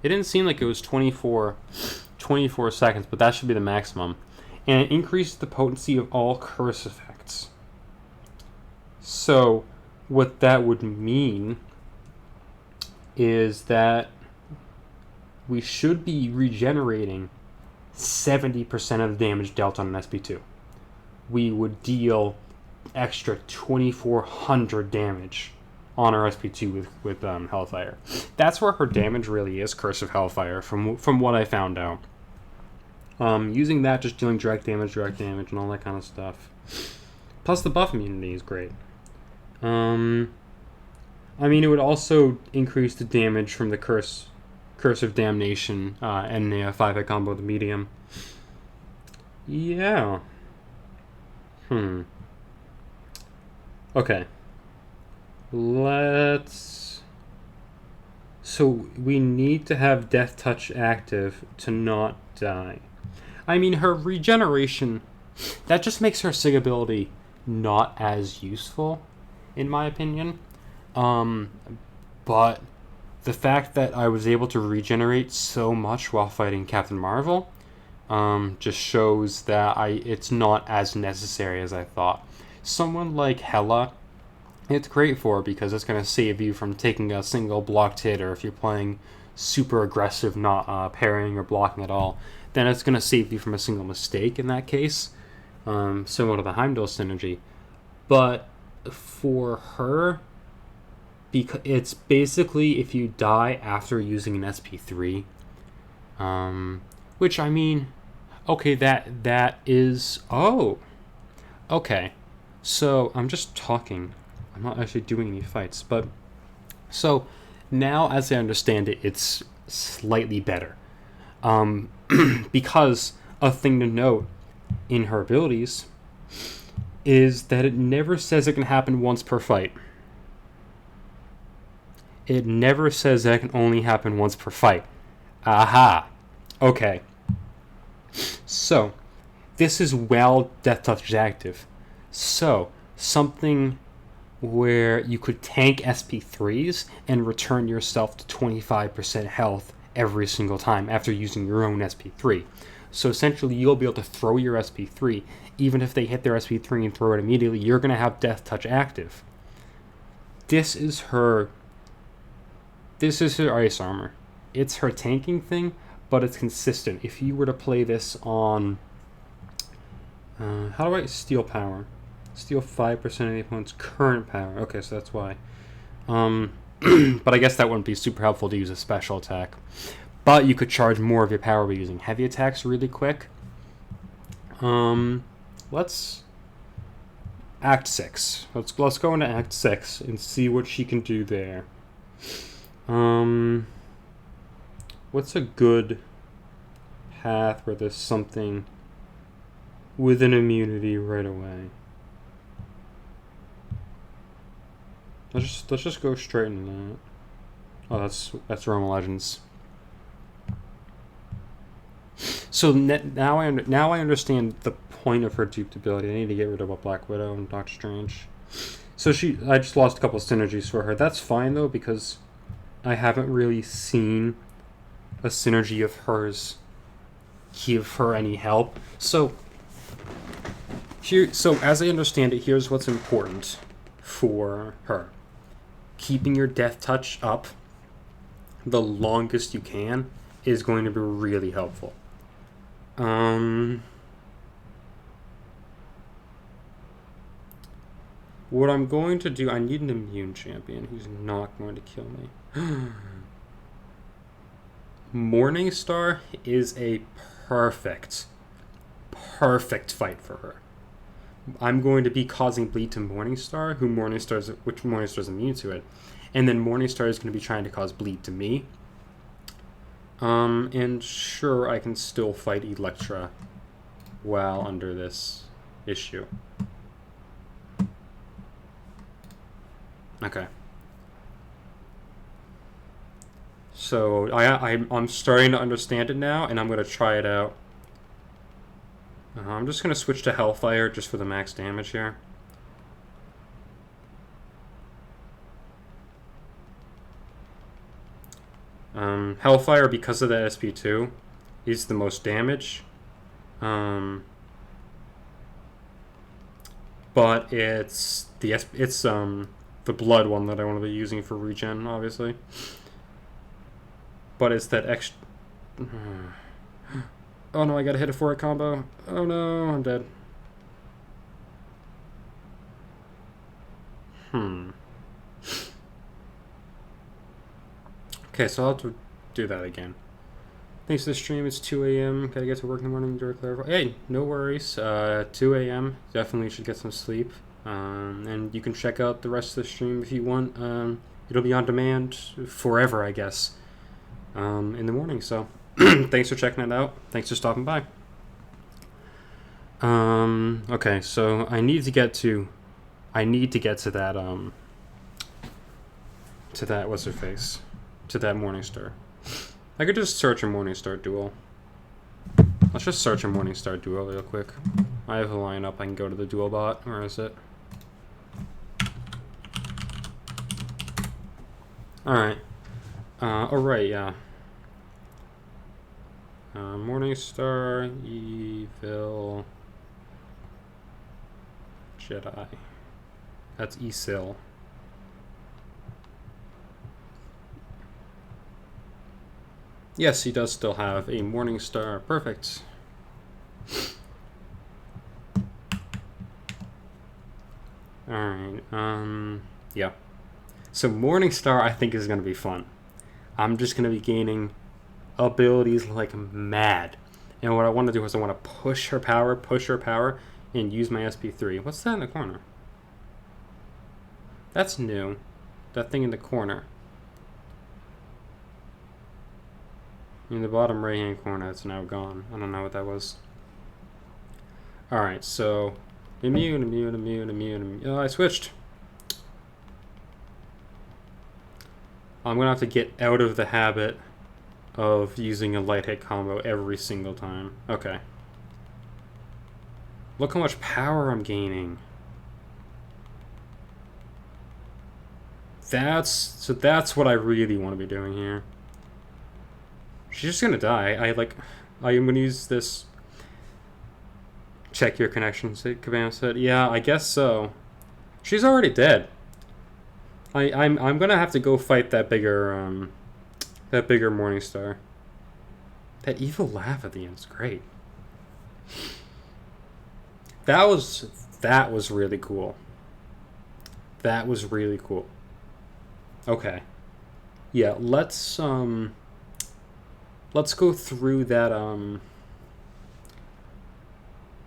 It didn't seem like it was 24 seconds, but that should be the maximum. And it increases the potency of all curse effects. So, what that would mean is that we should be regenerating 70% of the damage dealt on an SP2. We would deal extra 2,400 damage on our SP2 with Hellfire. That's where her damage really is, Curse of Hellfire, from what I found out. Using that, just dealing direct damage, and all that kind of stuff. Plus, the buff immunity is great. I mean, it would also increase the damage from the Curse of Damnation and the 5-hit combo with the medium. Yeah. Okay. So we need to have Death Touch active to not die. I mean, her regeneration, that just makes her SIG ability not as useful, in my opinion. But the fact that I was able to regenerate so much while fighting Captain Marvel just shows that it's not as necessary as I thought. Someone like Hela, it's great for, because it's going to save you from taking a single blocked hit, or if you're playing super aggressive, not parrying or blocking at all, then it's going to save you from a single mistake in that case, similar to the Heimdall synergy. But for her, because it's basically if you die after using an SP3, which, I mean, okay, that is, okay. So, I'm just talking. I'm not actually doing any fights. But, so, now as I understand it, it's slightly better. Because a thing to note in her abilities is that it never says it can happen once per fight. It never says that it can only happen once per fight. Aha. Okay. So, this is while Death Touch is active. So, something where you could tank SP3s and return yourself to 25% health every single time after using your own SP3. So essentially, you'll be able to throw your SP3, even if they hit their SP3 and throw it immediately, you're going to have Death Touch active. This is her ice armor. It's her tanking thing, but it's consistent. If you were to play this on... how do I steal power? Steal 5% of the opponent's current power. Okay, so that's why. But I guess that wouldn't be super helpful to use a special attack. But you could charge more of your power by using heavy attacks really quick. Let's Act 6. Let's go into Act 6 and see what she can do there. What's a good path where there's something with an immunity right away? Let's just go straight into that. Oh, that's Roma Legends. So now I understand the point of her duped ability. I need to get rid of a Black Widow and Doctor Strange. So I just lost a couple of synergies for her. That's fine though, because I haven't really seen a synergy of hers give her any help. So as I understand it, here's what's important for her: keeping your death touch up the longest you can is going to be really helpful. What I'm going to do, I need an immune champion who's not going to kill me. Morningstar is a perfect fight for her. I'm going to be causing bleed to Morningstar, which Morningstar's immune to it. And then Morningstar is going to be trying to cause bleed to me. And sure, I can still fight Elektra while under this issue. Okay. So I'm starting to understand it now, and I'm going to try it out. I'm just going to switch to Hellfire just for the max damage here. Hellfire, because of that SP2, is the most damage. But it's the blood one that I want to be using for regen, obviously. But it's that extra... Oh no, I gotta hit a 4-hit combo. Oh no, I'm dead. Okay, so I'll have to do that again. Thanks to the stream, it's 2 a.m. Gotta get to work in the morning during Clairvoyant. Hey, no worries. 2 a.m. Definitely should get some sleep. And you can check out the rest of the stream if you want. It'll be on demand forever, I guess, in the morning. So thanks for checking it out. Thanks for stopping by. Okay, so I need to get to that, what's her face? To that Morningstar. I could just search a Morningstar duel. Let's just search a Morningstar duel real quick. I have a lineup. I can go to the duel bot. Where is it? Alright. Alright, yeah. Morningstar, Evil, Jedi. That's Esil. Yes, he does still have a Morningstar. Perfect. Alright, yeah. So Morningstar, I think, is going to be fun. I'm just going to be gaining abilities like mad. And what I want to do is I want to push her power, and use my SP3. What's that in the corner? That's new. That thing in the corner. In the bottom right-hand corner, it's now gone. I don't know what that was. Alright, so... Immune. Oh, I switched. I'm going to have to get out of the habit of using a light hit combo every single time. Okay. Look how much power I'm gaining. That's what I really want to be doing here. She's just gonna die. I'm gonna use this. Check your connections, Cabana said. Yeah, I guess so. She's already dead. I'm gonna have to go fight that bigger Morningstar. That evil laugh at the end is great. That was really cool. That was really cool. Okay. Yeah, let's go through that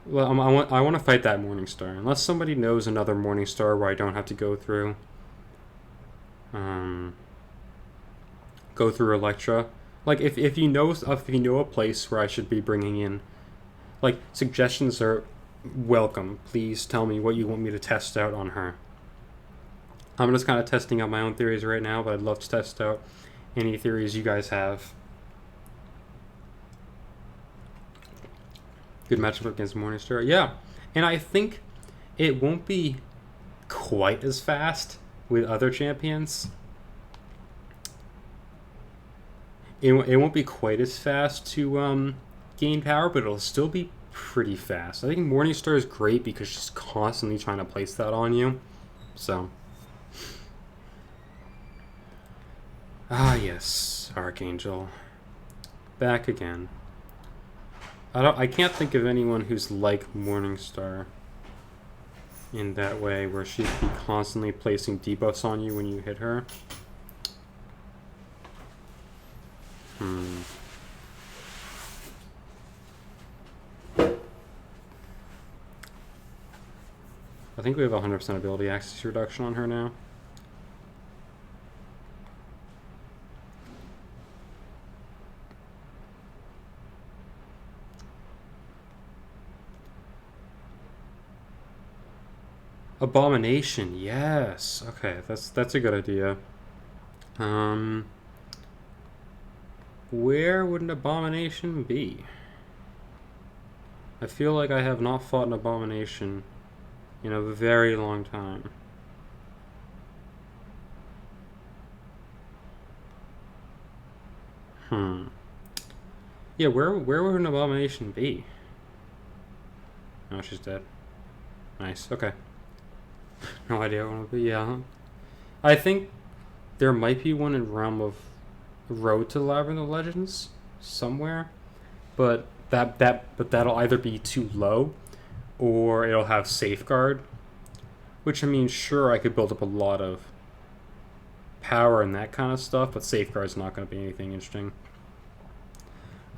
Well, I want to fight that Morningstar. Unless somebody knows another Morningstar where I don't have to um, go through Electra. Like if you know a place where I should be bringing in, like, suggestions are welcome. Please tell me what you want me to test out on her. I'm just kind of testing out my own theories right now, but I'd love to test out any theories you guys have. Good matchup against Morningstar. Yeah, and I think it won't be quite as fast with other champions. It won't be quite as fast to gain power, but it'll still be pretty fast. I think Morningstar is great because she's constantly trying to place that on you. So, yes, Archangel, back again. I can't think of anyone who's like Morningstar in that way, where she'd be constantly placing debuffs on you when you hit her. I think we have 100% ability accuracy reduction on her now. Abomination, yes. Okay, that's a good idea. Where would an abomination be? I feel like I have not fought an abomination in a very long time. Yeah, where would an abomination be? Oh, she's dead. Nice, okay. No idea what it would be, yeah. I think there might be one in Realm of Road to the Labyrinth of Legends somewhere, but that'll either be too low or it'll have Safeguard, which, I mean, sure, I could build up a lot of power and that kind of stuff, but Safeguard's not going to be anything interesting.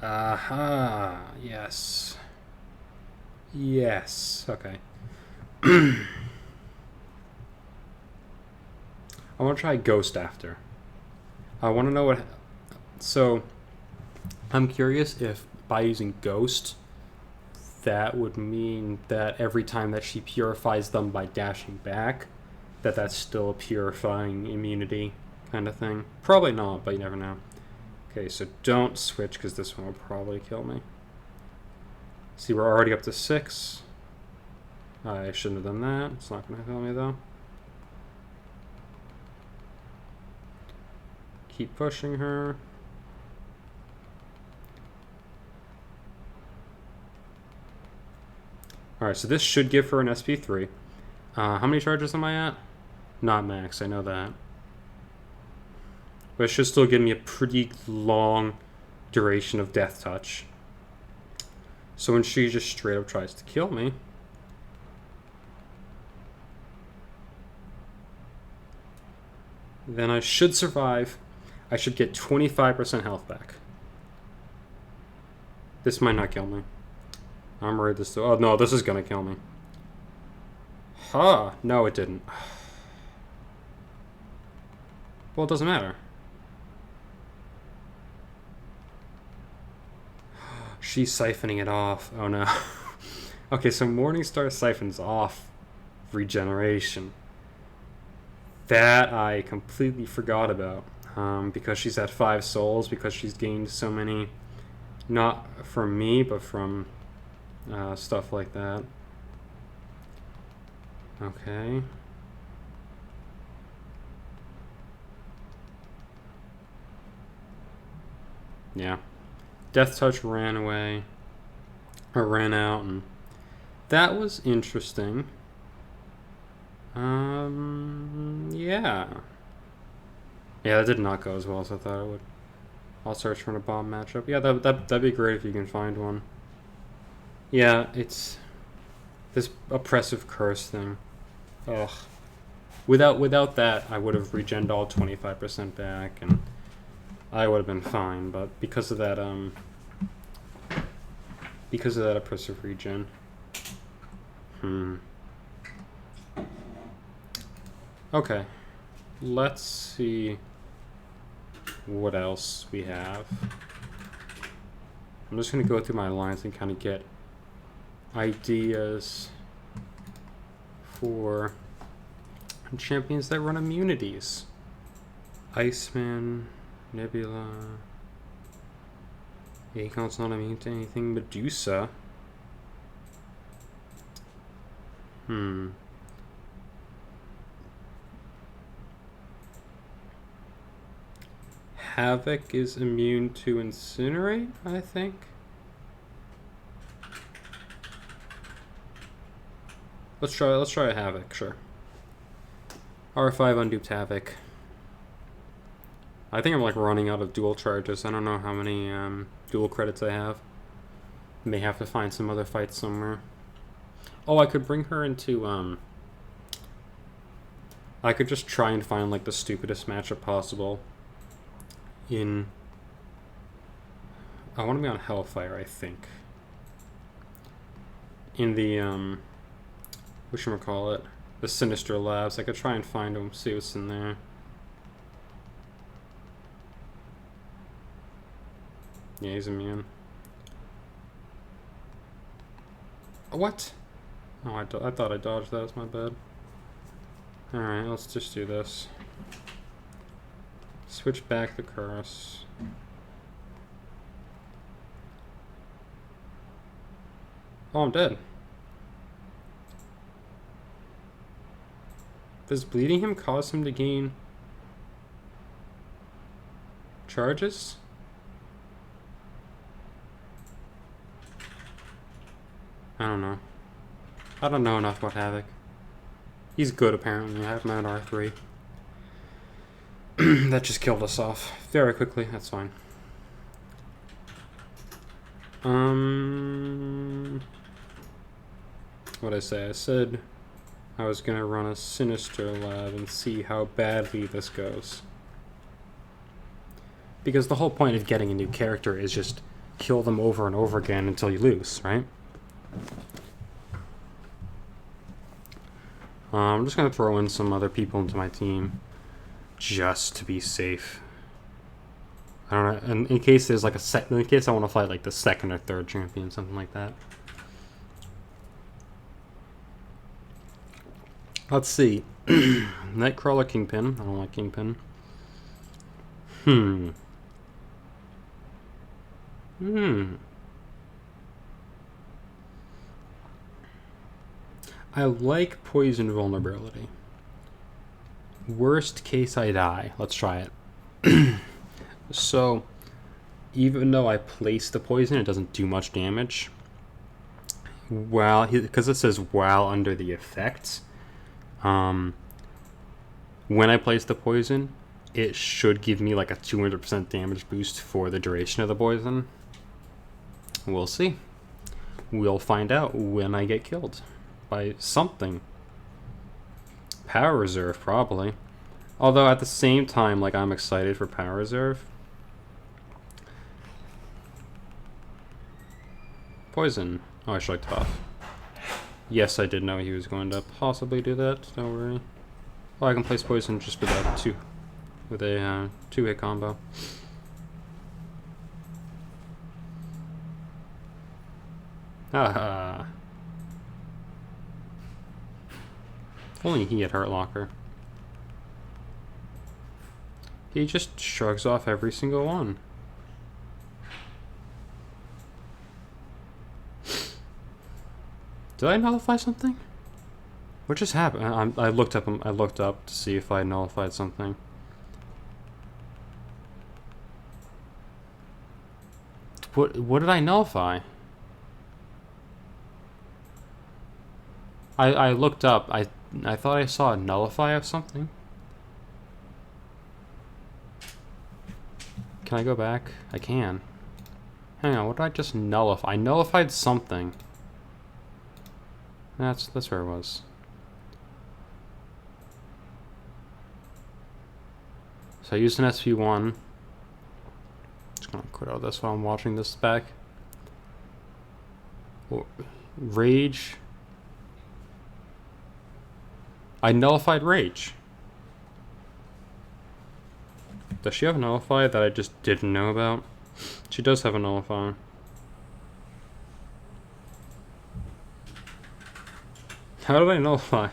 Aha, yes. Yes, okay. I want to try Ghost after. I want to know what... So, I'm curious if by using Ghost, that would mean that every time that she purifies them by dashing back, that's still a purifying immunity kind of thing. Probably not, but you never know. Okay, so don't switch, because this one will probably kill me. See, we're already up to 6. I shouldn't have done that. It's not going to kill me, though. Keep pushing her. Alright, so this should give her an SP3. How many charges am I at? Not max, I know that. But it should still give me a pretty long duration of Death Touch. So when she just straight up tries to kill me, then I should survive. I should get 25% health back. This might not kill me. I'm worried this... Oh, no, this is gonna kill me. Ha! No, it didn't. Well, it doesn't matter. She's siphoning it off. Oh, no. Okay, so Morningstar siphons off regeneration. That I completely forgot about. Because she's at 5 souls, because she's gained so many, not from me, but from stuff like that. Okay. Yeah. Death Touch ran away, or ran out, and that was interesting. Yeah. Yeah, that did not go as well as I thought it would. I'll search for a bomb matchup. Yeah, that'd be great if you can find one. Yeah, it's this oppressive curse thing. Ugh. Without that, I would have regened all 25% back, and I would have been fine. But because of that oppressive regen, Okay. Let's see what else we have. I'm just going to go through my lines and kind of get ideas for champions that run immunities. Iceman, Nebula. Aegon's not immune to anything. Medusa. Havoc is immune to Incinerate, I think. Let's try a Havoc, sure. R5 unduped Havoc. I think I'm like running out of dual charges. I don't know how many dual credits I have. May have to find some other fights somewhere. Oh, I could bring her into I could just try and find like the stupidest matchup possible. I want to be on Hellfire, I think. In the whatchamacallit, the Sinister Labs. I could try and find them, see what's in there. Yeah, he's immune. What? Oh, I thought I dodged that. That's my bad. Alright, let's just do this. Switch back the curse. Oh, I'm dead. Does bleeding him cause him to gain charges? I don't know. I don't know enough about Havoc. He's good, apparently. I have him at R3. That just killed us off very quickly. That's fine. What'd I say? I said I was gonna run a Sinister Lab and see how badly this goes. Because the whole point of getting a new character is just kill them over and over again until you lose, right? I'm just gonna throw in some other people into my team just to be safe. I don't know, in case there's like in case I want to fight like the second or third champion, something like that. Let's see. Nightcrawler, Kingpin. I don't like Kingpin. I like Poison Vulnerability. Worst case, I die. Let's try it. So, even though I place the poison, it doesn't do much damage. Well, because it says while under the effects, when I place the poison, it should give me like a 200% damage boost for the duration of the poison. We'll see. We'll find out when I get killed by something. Power Reserve, probably. Although at the same time, like, I'm excited for Power Reserve. Poison. Oh, I should have off. Yes, I did know he was going to possibly do that. Don't worry. Oh, I can place poison just with a two-hit combo. Haha. If only he had Hurt Locker. He just shrugs off every single one. Did I nullify something? What just happened? I looked up to see if I nullified something. What did I nullify? I looked up. I thought I saw a nullify of something. Can I go back? I can. Hang on, what did I just nullify? I nullified something. That's where it was. So I used an SP1. Just gonna quit out this while I'm watching this back. Rage. I nullified Rage. Does she have a nullify that I just didn't know about? She does have a nullify. How did I nullify?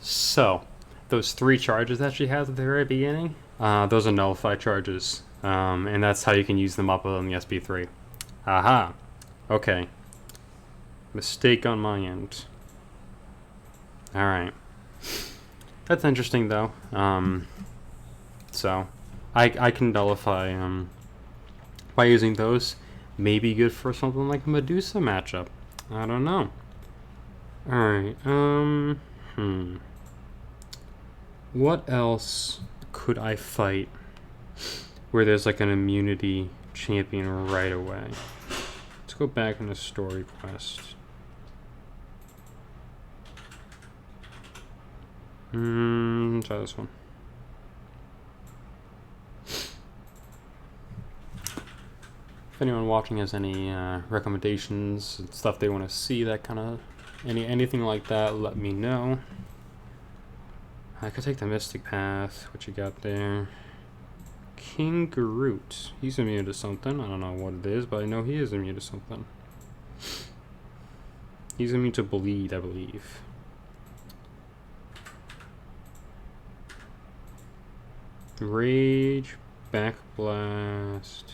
So, those 3 charges that she has at the very beginning, those are nullified charges. And that's how you can use them up on the SB3. Aha. Okay. Mistake on my end. Alright. That's interesting, though. So, I can nullify, by using those. Maybe good for something like a Medusa matchup. I don't know. Alright, what else could I fight where there's like an immunity champion right away? Let's go back in the story quest. Try this one. If anyone watching has any recommendations, stuff they want to see, that kind of anything like that, let me know. I could take the Mystic Path. What you got there? King Groot. He's immune to something. I don't know what it is, but I know he is immune to something. He's immune to bleed, I believe. Rage, Backblast.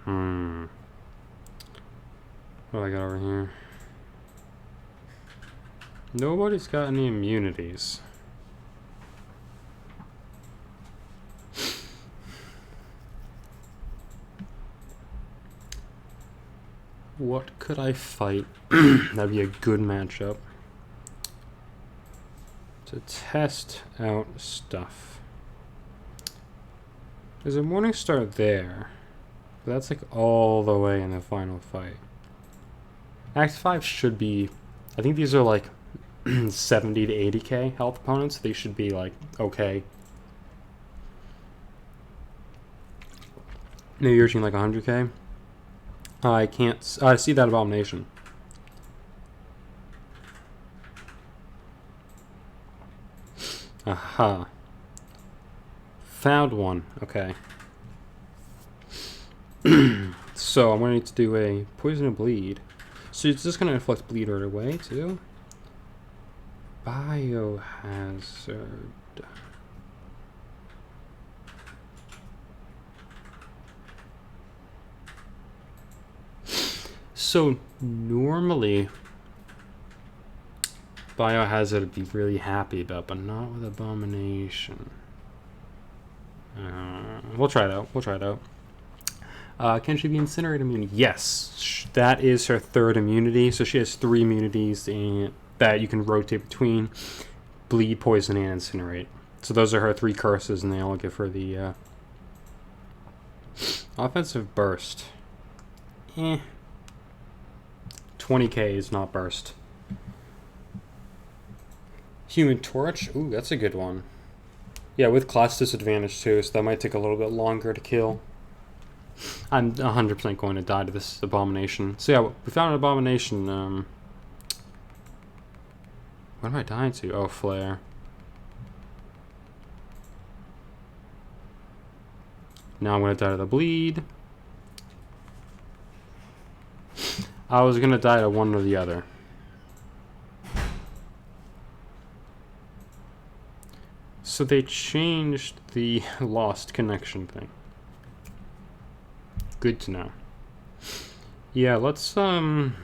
What do I got over here? Nobody's got any immunities. What could I fight? That'd be a good matchup to test out stuff. There's a Morningstar there. But that's like all the way in the final fight. Act 5 should be... I think these are like 70 to 80k health opponents. They should be like okay. Maybe you're reaching like 100k. I can't... I see that Abomination. Aha. Found one. Okay. So I'm going to need to do a Poison and Bleed. So it's just going to inflict bleed right away too. Biohazard. So normally Biohazard would be really happy about, but not with Abomination. We'll try it out. We'll try it out. Can she be Incinerate immunity? Yes, that is her 3rd immunity. So she has 3 immunities that you can rotate between Bleed, Poison, and Incinerate. So those are her 3 curses, and they all give her the Offensive Burst. 20k is not burst. Human Torch? Ooh, that's a good one. Yeah, with class disadvantage too, so that might take a little bit longer to kill. I'm 100% going to die to this Abomination. So yeah, we found an Abomination. What am I dying to? Oh, Flare. Now I'm going to die to the Bleed. I was going to die to one or the other. So they changed the lost connection thing. Good to know. Yeah, let's Biohazard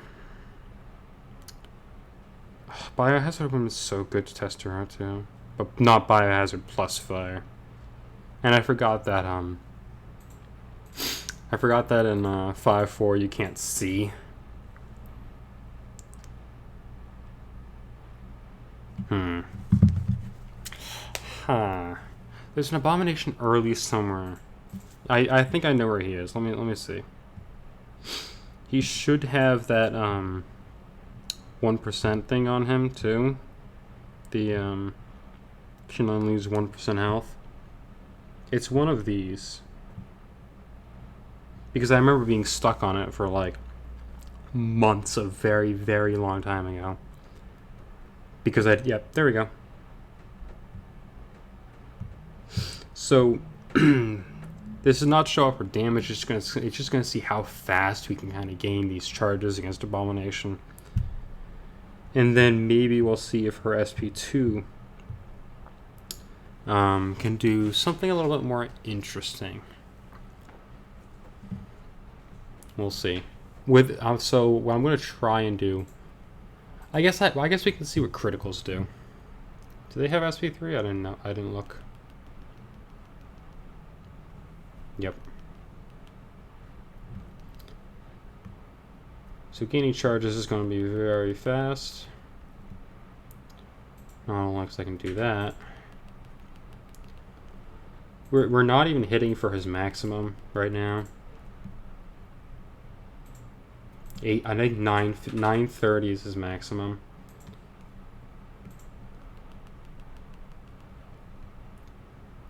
would have been so good to test her out too. But not Biohazard plus Fire. And I forgot that in 5.4 you can't see. There's an Abomination early somewhere. I think I know where he is. Let me see. He should have that 1% thing on him too. The can only lose 1% health. It's one of these. Because I remember being stuck on it for like months, a very, very long time ago. Because yep, there we go. So, this is not show off for damage, it's just gonna see how fast we can kind of gain these charges against Abomination. And then maybe we'll see if her SP2 can do something a little bit more interesting. We'll see. So what I'm going to try and do, I guess we can see what criticals do. Do they have SP3? I didn't know. I didn't look. Yep. So gaining charges is going to be very fast. Oh, looks like I can do that. We're not even hitting for his maximum right now. I think 930 is his maximum.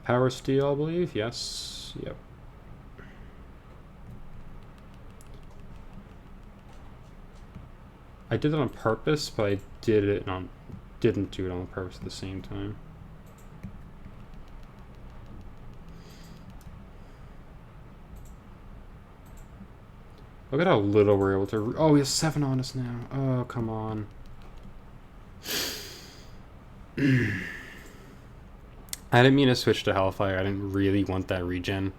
Power Steel, I believe. Yes. Yep. I did it on purpose, but I didn't do it on purpose at the same time. Look at how little we're able to... Oh, he has 7 on us now. Oh, come on. I didn't mean to switch to Hellfire. I didn't really want that regen.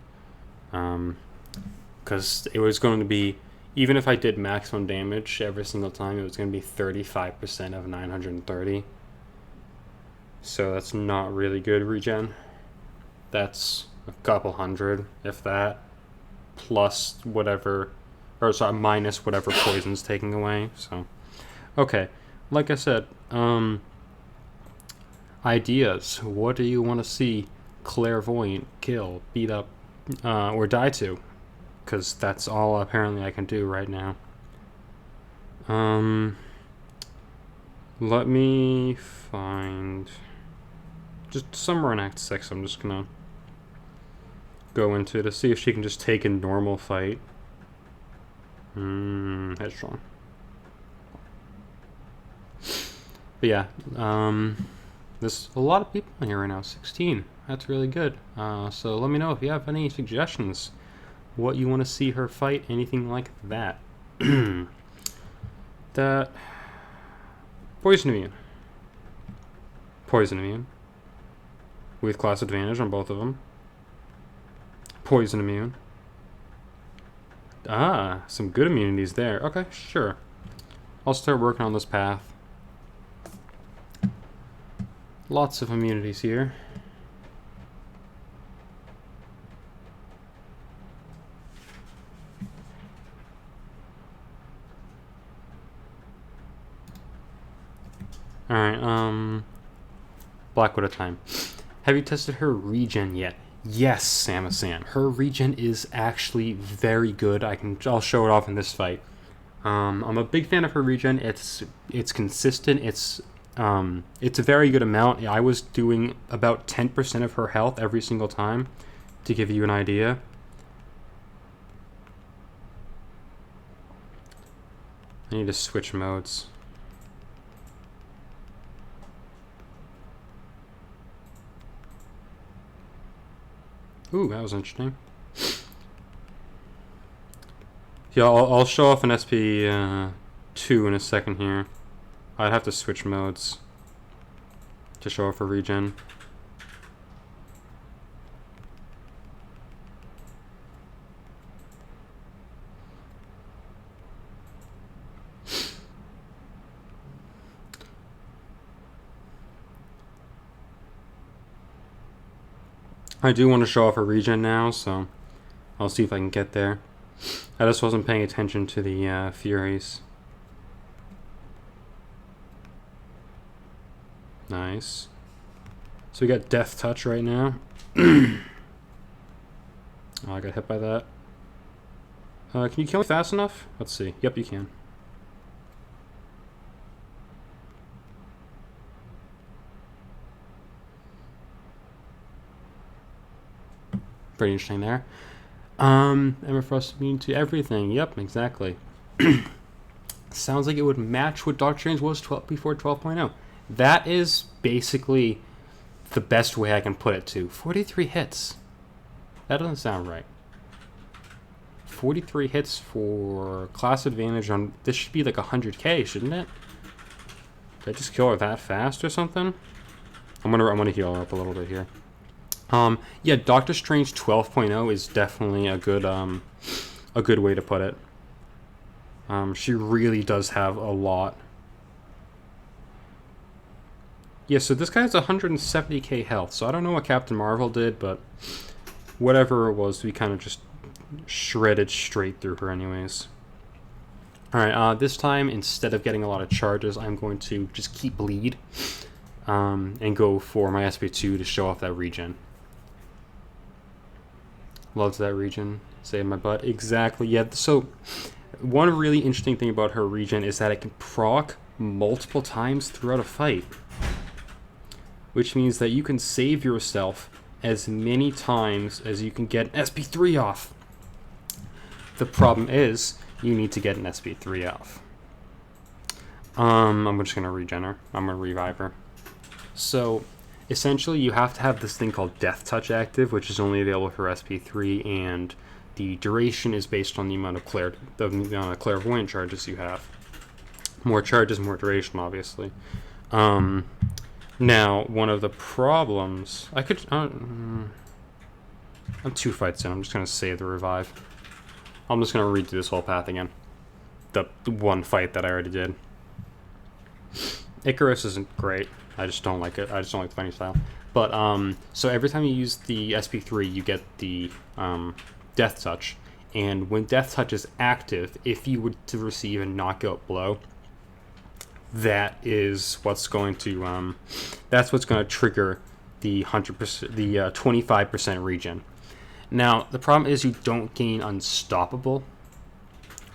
Because it was going to be... Even if I did maximum damage every single time, it was going to be 35% of 930. So that's not really good regen. That's a couple hundred, if that. Plus whatever... Or sorry, minus whatever poison's taking away. So, okay. Like I said, ideas. What do you want to see Clairvoyant kill, beat up, or die to? Because that's all apparently I can do right now. Let me find just somewhere in Act 6. I'm just gonna go into to see if she can just take a normal fight. Headstrong. But yeah, there's a lot of people in here right now. 16. That's really good. So let me know if you have any suggestions. What you want to see her fight, anything like that. That poison immune. Poison immune. With class advantage on both of them. Poison immune. Ah, some good immunities there. Okay, sure. I'll start working on this path. Lots of immunities here. Alright, Blackwood at time. Have you tested her regen yet? Yes, Samus-san. Her regen is actually very good. I'll show it off in this fight. I'm a big fan of her regen. It's consistent. It's a very good amount. I was doing about 10% of her health every single time, to give you an idea. I need to switch modes. Ooh, that was interesting. Yeah, I'll show off an SP2 in a second here. I'd have to switch modes to show off a regen. I do want to show off a regen now, so I'll see if I can get there. I just wasn't paying attention to the Furies. Nice. So we got Death Touch right now. Oh, I got hit by that. Can you kill me fast enough? Let's see. Yep, you can. Pretty interesting there. Emma Frost immune to everything. Yep, exactly. Sounds like it would match what Doctor Strange was before 12.0. That is basically the best way I can put it to. 43 hits. That doesn't sound right. 43 hits for class advantage on... This should be like 100k, shouldn't it? Did I just kill her that fast or something? I'm gonna heal her up a little bit here. Yeah, Doctor Strange 12.0 is definitely a good way to put it. She really does have a lot. Yeah, so this guy has 170k health, so I don't know what Captain Marvel did, but whatever it was, we kind of just shredded straight through her anyways. Alright, this time, instead of getting a lot of charges, I'm going to just keep bleed and go for my SP2 to show off that regen. Loves that regen. Save my butt. Exactly, yeah, so one really interesting thing about her regen is that it can proc multiple times throughout a fight. Which means that you can save yourself as many times as you can get an SP3 off. The problem is, you need to get an SP3 off. I'm just going to regen her. I'm going to revive her. So, essentially, you have to have this thing called Death Touch active, which is only available for SP3, and the duration is based on the amount of clairvoyant charges you have. More charges, more duration, obviously. Now, one of the problems... I'm 2 fights in. I'm just going to save the revive. I'm just going to redo this whole path again. The one fight that I already did. Icarus isn't great. I just don't like it. I just don't like the fighting style. But, so every time you use the SP3, you get the Death Touch. And when Death Touch is active, if you were to receive a knockout blow... That is what's going to trigger the 100%, the 25% regen. Now the problem is you don't gain unstoppable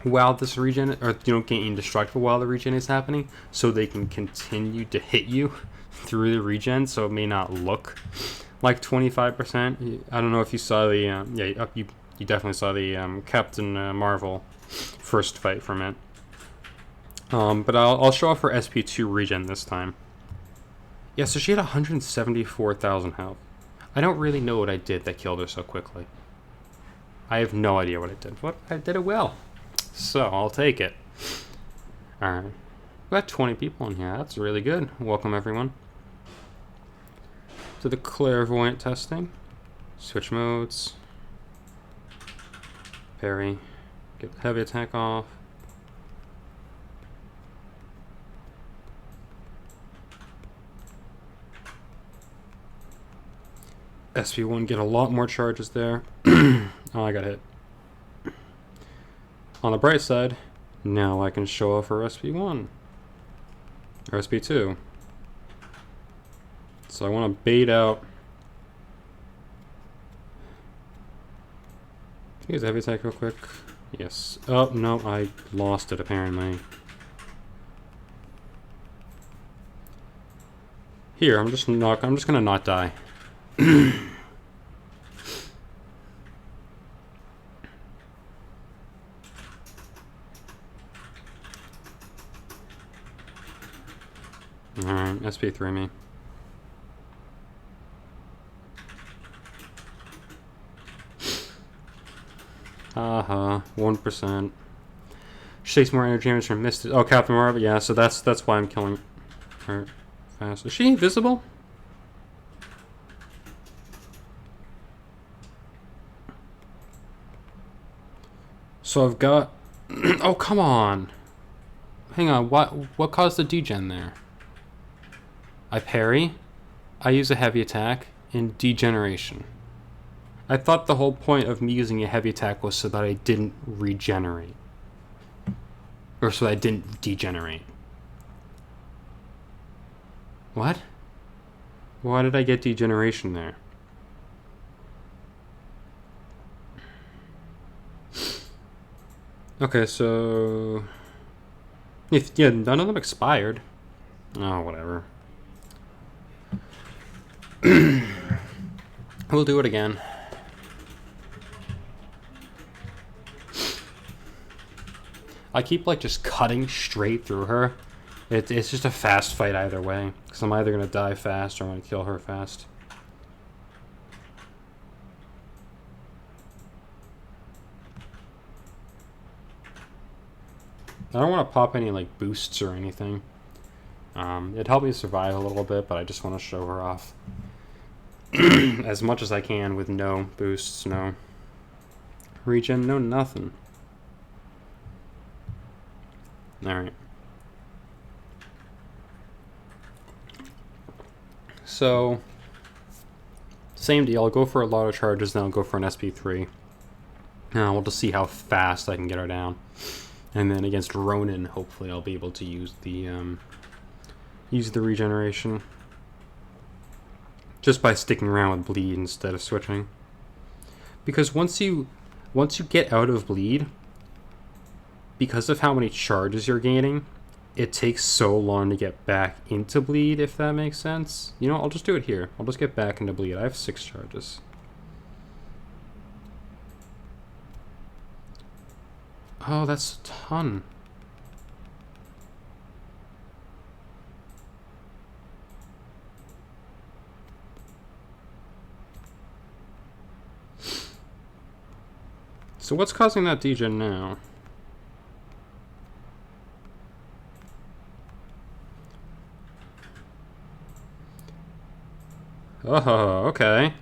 while this regen, or you don't gain indestructible while the regen is happening. So they can continue to hit you through the regen. So it may not look like 25%. I don't know if you saw the you definitely saw the Captain Marvel first fight from it. But I'll show off her SP2 regen this time. Yeah, so she had 174,000 health. I don't really know what I did that killed her so quickly. I have no idea what I did. What? I did it well. So, I'll take it. Alright. We got 20 people in here. That's really good. Welcome, everyone. To the Clairvoyant testing. Switch modes. Parry. Get the heavy attack off. SP1 get a lot more charges there. Oh, I got hit. On the bright side, now I can show off her SP1. Or SP2. So I want to bait out. Use heavy attack real quick. Yes. Oh, no, I lost it apparently. Here, I'm just gonna not die. Alright, SP3 me. Haha, 1%. She takes more energy damage from Mist. Oh, Captain Marvel, yeah, so that's why I'm killing her fast. Is she invisible? So I've got... oh, come on! Hang on, what caused the degen there? I parry, I use a heavy attack, and degeneration. I thought the whole point of me using a heavy attack was so that I didn't regenerate. Or so that I didn't degenerate. What? Why did I get degeneration there? Okay, so... yeah, none of them expired. Oh, whatever. We'll do it again. I keep like just cutting straight through her. It's just a fast fight either way, because I'm either gonna die fast or I'm gonna kill her fast. I don't want to pop any like boosts or anything. It helped me survive a little bit, but I just want to show her off as much as I can with no boosts, no regen, no nothing. Alright. So, same deal. I'll go for a lot of charges, then I'll go for an SP3. We'll just see how fast I can get her down. And then against Ronin, hopefully I'll be able to use the regeneration. Just by sticking around with bleed instead of switching. Because once you get out of bleed, because of how many charges you're gaining, it takes so long to get back into bleed, if that makes sense. You know, I'll just do it here. I'll just get back into bleed. I have 6 charges. Oh, that's a ton. So what's causing that degen now? Oh, okay.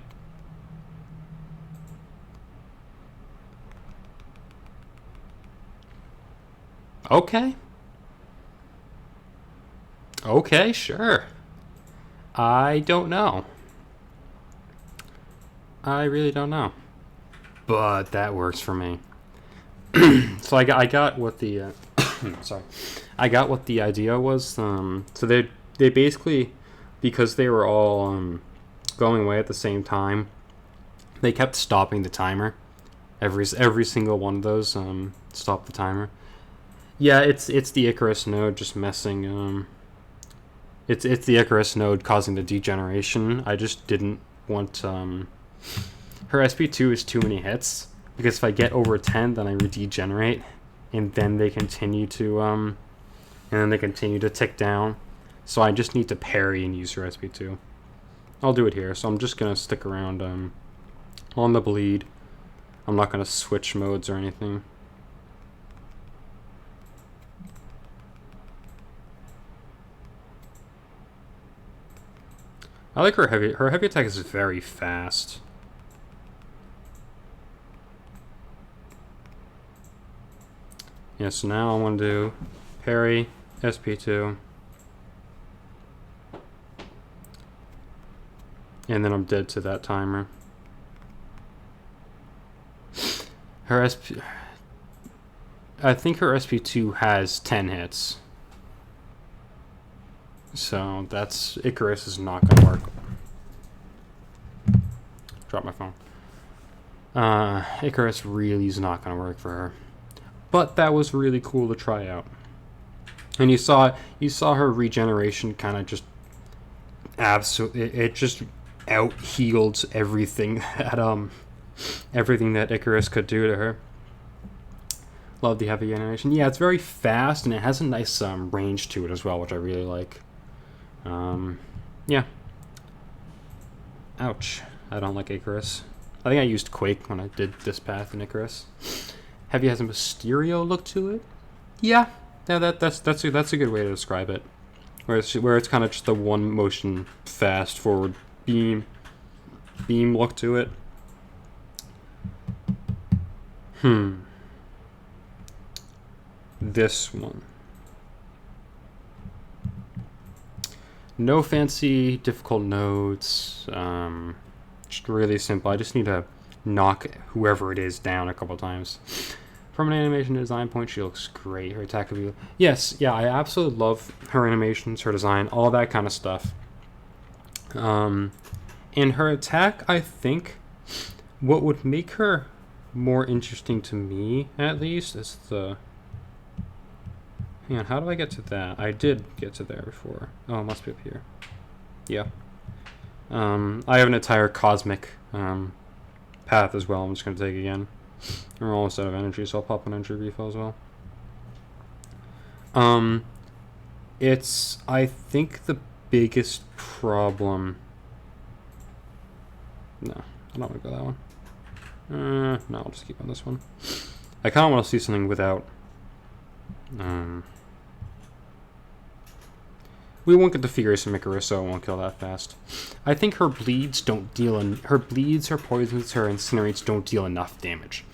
Okay. Okay, sure. I don't know. I really don't know. But that works for me. So I got what the sorry. I got what the idea was. So they basically, because they were all going away at the same time, they kept stopping the timer. Every single one of those stopped the timer. Yeah, it's the Icarus node just messing. It's the Icarus node causing the degeneration. I just didn't want her SP2 is too many hits, because if I get over 10, then I degenerate, and then they continue to tick down. So I just need to parry and use her SP2. I'll do it here. So I'm just gonna stick around on the bleed. I'm not gonna switch modes or anything. I like her heavy. Her heavy attack is very fast. Yeah, so now I want to do parry, SP2. And then I'm dead to that timer. Her SP... I think her SP2 has 10 hits. So that's... Icarus is not going to work. Drop my phone. Icarus really is not going to work for her. But that was really cool to try out. And you saw her regeneration kind of just... Absolutely... It just out-healed everything that Icarus could do to her. Love the heavy animation. Yeah, it's very fast, and it has a nice range to it as well, which I really like. Yeah. Ouch. I don't like Icarus. I think I used Quake when I did this path in Icarus. Heavy has a Mysterio look to it. Yeah. Yeah, that's a good way to describe it. Where it's kind of just the one motion fast forward beam look to it. This one. No fancy difficult nodes. Just really simple. I just need to knock whoever it is down a couple times. From an animation design point, she looks great. Her attack will be... Yes, yeah, I absolutely love her animations, her design, all that kind of stuff. In her attack, I think what would make her more interesting to me, at least, is the... Hang on, how do I get to that? I did get to there before. Oh, it must be up here. Yeah. I have an entire cosmic path as well. I'm just going to take again. We're almost out of energy, so I'll pop an energy refill as well. Um, it's, I think, the biggest problem. No, I don't want to go that one. No, I'll just keep on this one. I kind of want to see something without. We won't get the Furious and Mikura, so it won't kill that fast. I think her bleeds don't deal in her bleeds, her poisons, her incinerates don't deal enough damage.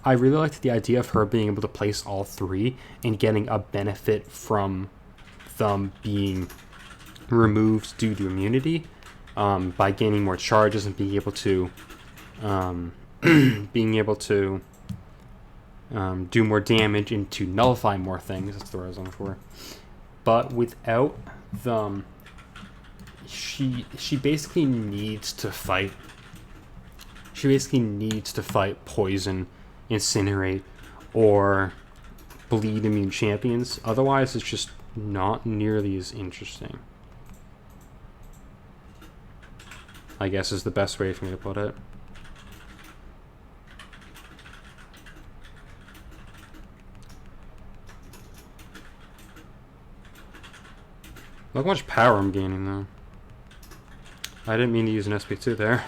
I really liked the idea of her being able to place all three and getting a benefit from them being removed due to immunity, by gaining more charges and being able to do more damage and to nullify more things. That's the word I was looking for. But without them, she basically needs to fight. She basically needs to fight poison, incinerate, or bleed immune champions. Otherwise, it's just not nearly as interesting, I guess, is the best way for me to put it. Look how much power I'm gaining, though. I didn't mean to use an SP2 there.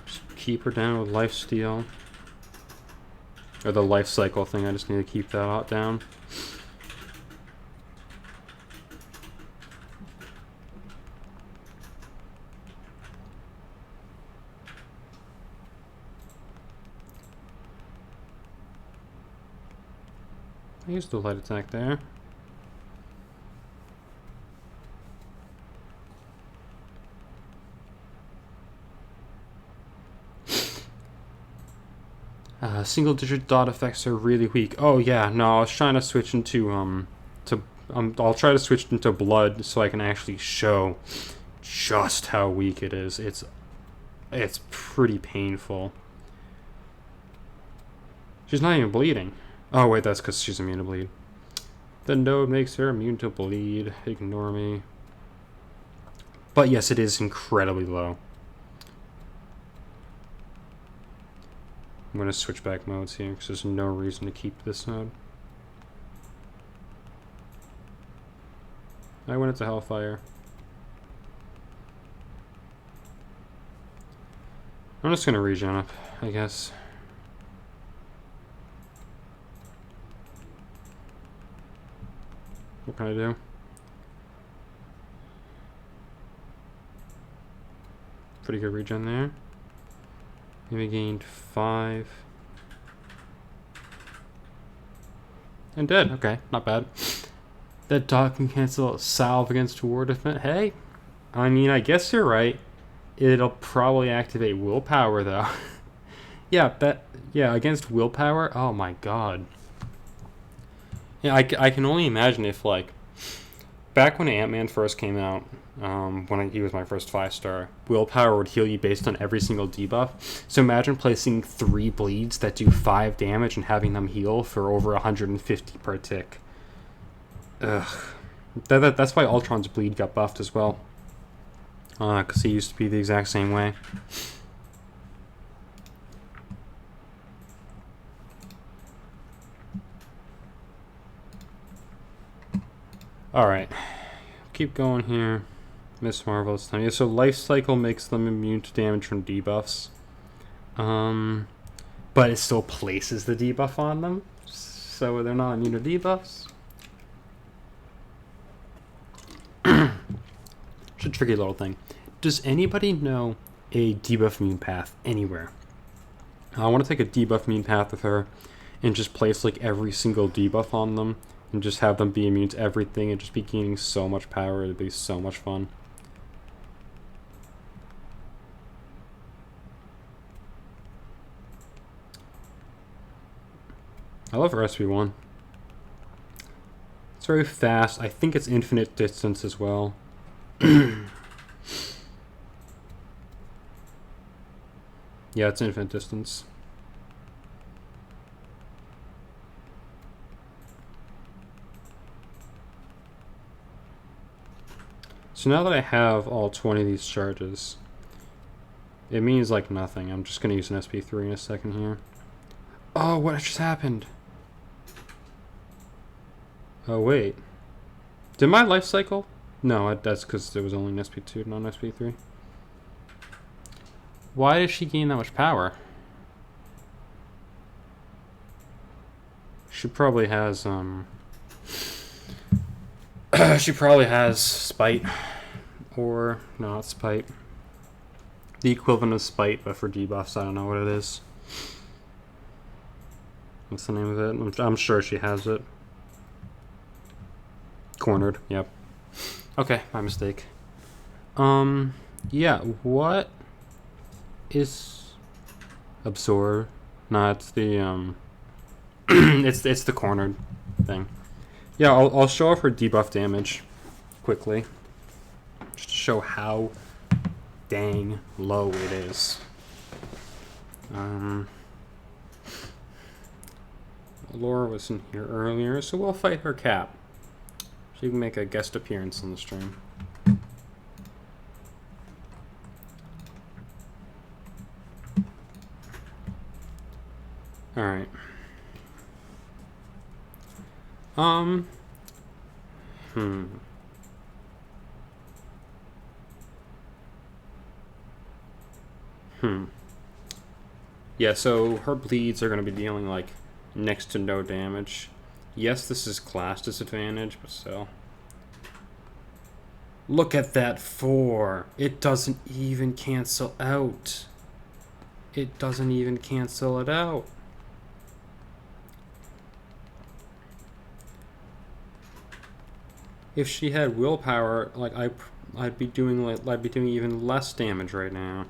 Just keep her down with lifesteal. Or the life cycle thing, I just need to keep that down. I used the light attack there. Single-digit dot effects are really weak. Oh yeah, no, I was trying to switch into I'll try to switch into blood so I can actually show just how weak it is. It's pretty painful. She's not even bleeding. Oh wait, that's because she's immune to bleed. The node makes her immune to bleed. Ignore me. But yes, it is incredibly low. I'm going to switch back modes here because there's no reason to keep this mode. I went into Hellfire. I'm just going to regen up, I guess. What can I do? Pretty good regen there. We gained 5. And dead. Okay, not bad. That dot can cancel salve against war defense. Hey, I mean, I guess you're right. It'll probably activate willpower, though. Yeah, against willpower? Oh my god. Yeah, I can only imagine if, like, back when Ant-Man first came out, when he was my first 5-star, willpower would heal you based on every single debuff. So imagine placing 3 bleeds that do 5 damage and having them heal for over 150 per tick. Ugh. That's why Ultron's bleed got buffed as well. Because he used to be the exact same way. Alright. Keep going here. Miss Marvel this time. Yeah, so life cycle makes them immune to damage from debuffs. But it still places the debuff on them. So they're not immune to debuffs. It's a tricky little thing. Does anybody know a debuff immune path anywhere? I want to take a debuff immune path with her and just place like every single debuff on them and just have them be immune to everything and just be gaining so much power. It'd be so much fun. I love her SP1. It's very fast. I think it's infinite distance as well. Yeah, it's infinite distance. So now that I have all 20 of these charges, it means like nothing. I'm just going to use an SP3 in a second here. Oh, what just happened? Oh, wait. Did my life cycle? No, that's because there was only an SP2, not an SP3. Why does she gain that much power? She probably has, she probably has Spite. Or, no, not Spite. The equivalent of Spite, but for debuffs, I don't know what it is. What's the name of it? I'm sure she has it. Cornered, yep. Okay, my mistake. Yeah, what is Absorb? No, it's the, it's the cornered thing. Yeah, I'll show off her debuff damage quickly. Just to show how dang low it is. Laura was in here earlier, so we'll fight her cap. She can make a guest appearance on the stream. Alright. Yeah, so her bleeds are going to be dealing, like, next to no damage. Yes, this is class disadvantage, but still. Look at that 4. It doesn't even cancel out. It doesn't even cancel it out. If she had willpower, like I'd be doing even less damage right now.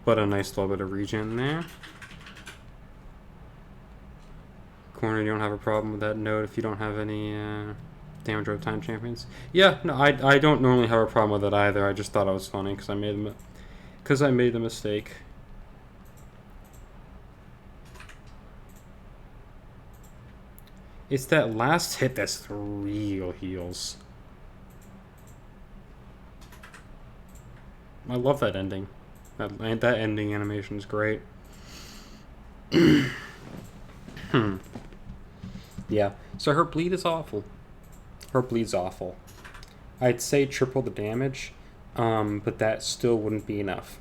But a nice little bit of regen there. Corner, you don't have a problem with that note if you don't have any damage over time champions. Yeah, no, I don't normally have a problem with it either. I just thought it was funny because I made the mistake. It's that last hit that's the real heals. I love that ending. That ending animation is great. Yeah, so her bleed is awful. Her bleed's awful. I'd say triple the damage, but that still wouldn't be enough.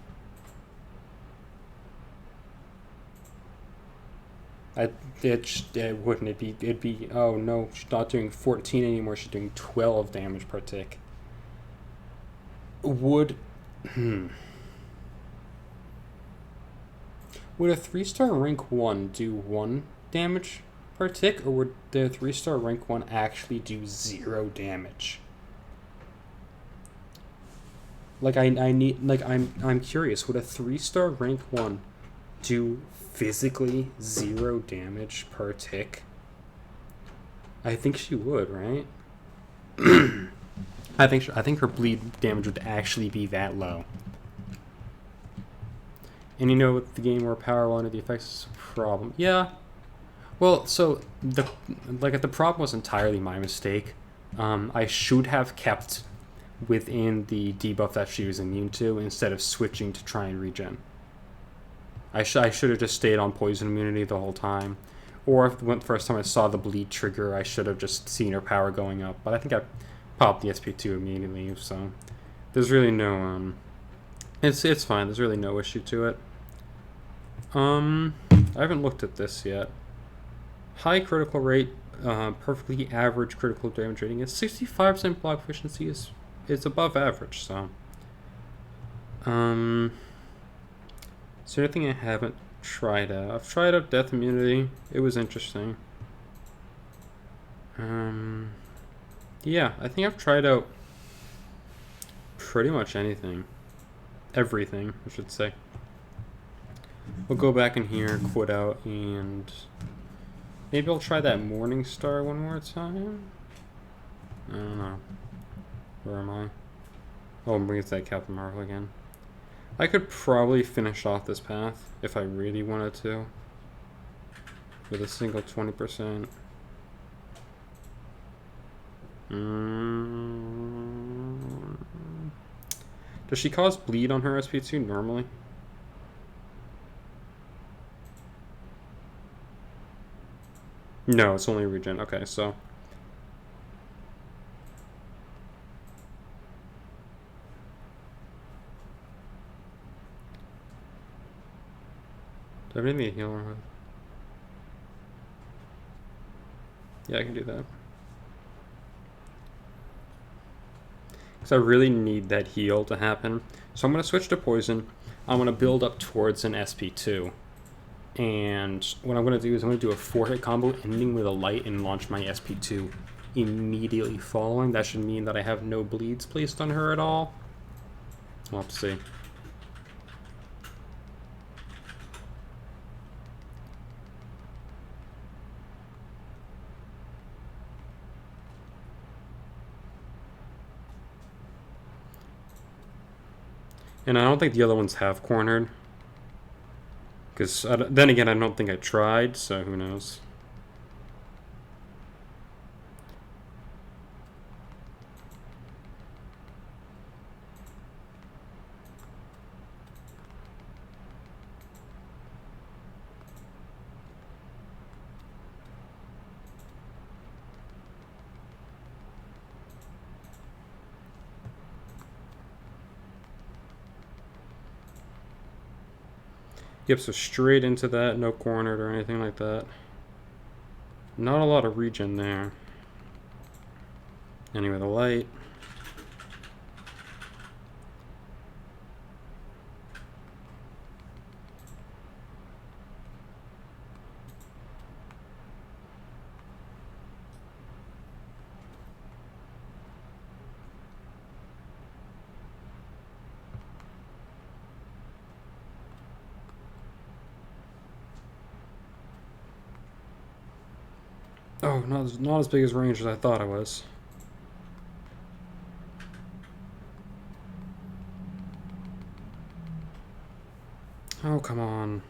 It wouldn't. It'd be. Oh no, she's not doing 14 anymore. She's doing 12 damage per tick. Would a 3-star rank 1 do 1 damage per tick, or would the 3-star rank 1 actually do 0 damage? Like I'm curious. Would a 3-star rank 1 do physically 0 damage per tick? I think she would, right? I think her bleed damage would actually be that low. And you know, with the game where power one of the effects is a problem. Yeah. Well, so the problem was entirely my mistake. I should have kept within the debuff that she was immune to instead of switching to try and regen. I should have just stayed on poison immunity the whole time. Or if the first time I saw the bleed trigger, I should have just seen her power going up. But I think I popped the SP2 immediately, so there's really no it's fine. There's really no issue to it. I haven't looked at this yet. High critical rate, perfectly average critical damage rating is 65% block efficiency is above average, so is there anything I haven't tried out? I've tried out death immunity. It was interesting. Yeah, I think I've tried out pretty much anything. Everything, I should say. We'll go back in here, quit out, and maybe I'll try that Morning Star one more time. I don't know. Where am I? Oh, I'm bringing that Captain Marvel again. I could probably finish off this path if I really wanted to. With a single 20%. Does she cause bleed on her SP2 normally? No, it's only regen. Okay, so... Do I have anything to heal her with? Yeah, I can do that. Because I really need that heal to happen. So I'm going to switch to poison. I'm going to build up towards an SP2. And what I'm going to do is I'm going to do a 4-hit combo ending with a light and launch my SP2 immediately following. That should mean that I have no bleeds placed on her at all. We'll have to see. And I don't think the other ones have cornered. Because then again, I don't think I tried, so who knows. Yep, so straight into that, no cornered or anything like that. Not a lot of regen there. Anyway, the light. Oh, not as big as range as I thought it was. Oh, come on.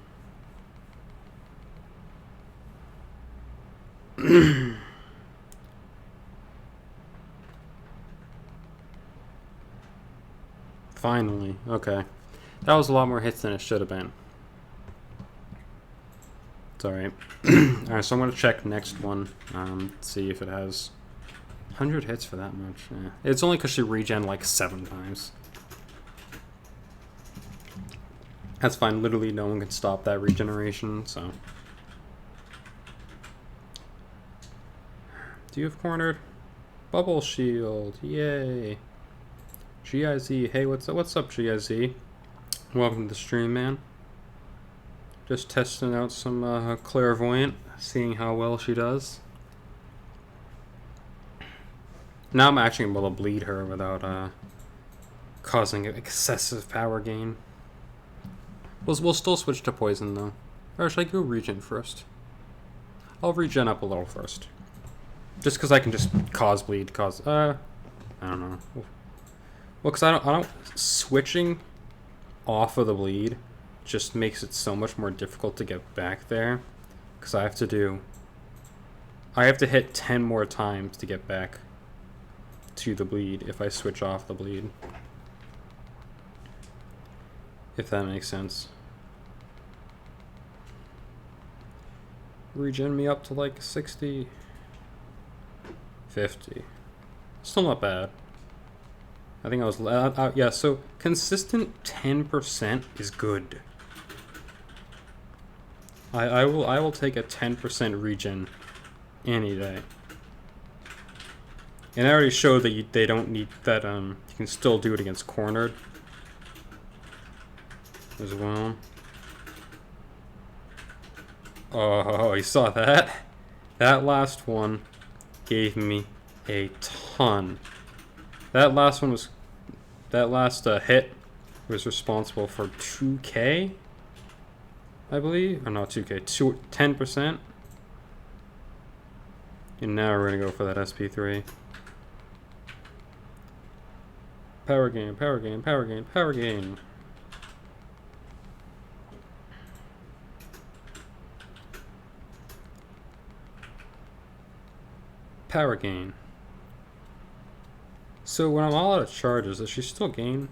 Finally. Okay. That was a lot more hits than it should have been. It's alright. Alright, so I'm going to check next one. See if it has 100 hits for that much. Yeah. It's only because she regen like 7 times. That's fine. Literally no one can stop that regeneration, so... Do you have cornered? Bubble shield. Yay. GIZ. Hey, what's up, GIZ? Welcome to the stream, man. Just testing out some Clairvoyant, seeing how well she does. Now I'm actually able to bleed her without causing excessive power gain. We'll still switch to poison though. Or should I go regen first? I'll regen up a little first. Just because I can just cause bleed, I don't know. Well, because I don't switching off of the bleed just makes it so much more difficult to get back there. Because I have to hit 10 more times to get back to the bleed if I switch off the bleed. If that makes sense. Regen me up to like 60, 50. Still not bad. I think I was yeah, so consistent 10% is good. I will take a 10% regen any day. And I already showed that they don't need that. You can still do it against cornered as well. Oh, you saw that? That last one gave me a ton. That last hit was responsible for 2k, I believe. Or not 2k, 10%. And now we're gonna go for that SP3. Power gain, power gain, power gain, power gain. Power gain. So when I'm all out of charges, does she still gain?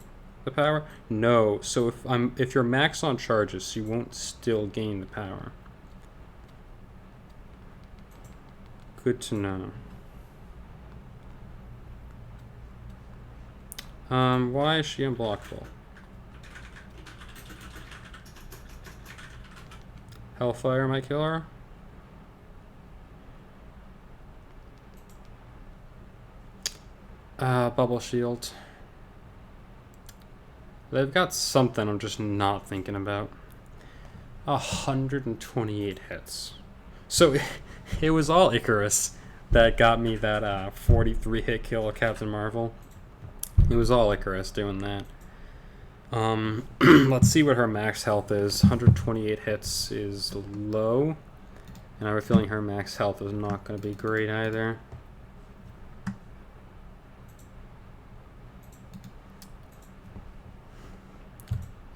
the power? No. So if you're max on charges, you won't still gain the power. Good to know. Why is she unblockable? Hellfire might kill her. Bubble shield. They've got something I'm just not thinking about. 128 hits. So it was all Icarus that got me that 43 hit kill of Captain Marvel. It was all Icarus doing that. Let's see what her max health is. 128 hits is low. And I have a feeling her max health is not going to be great either.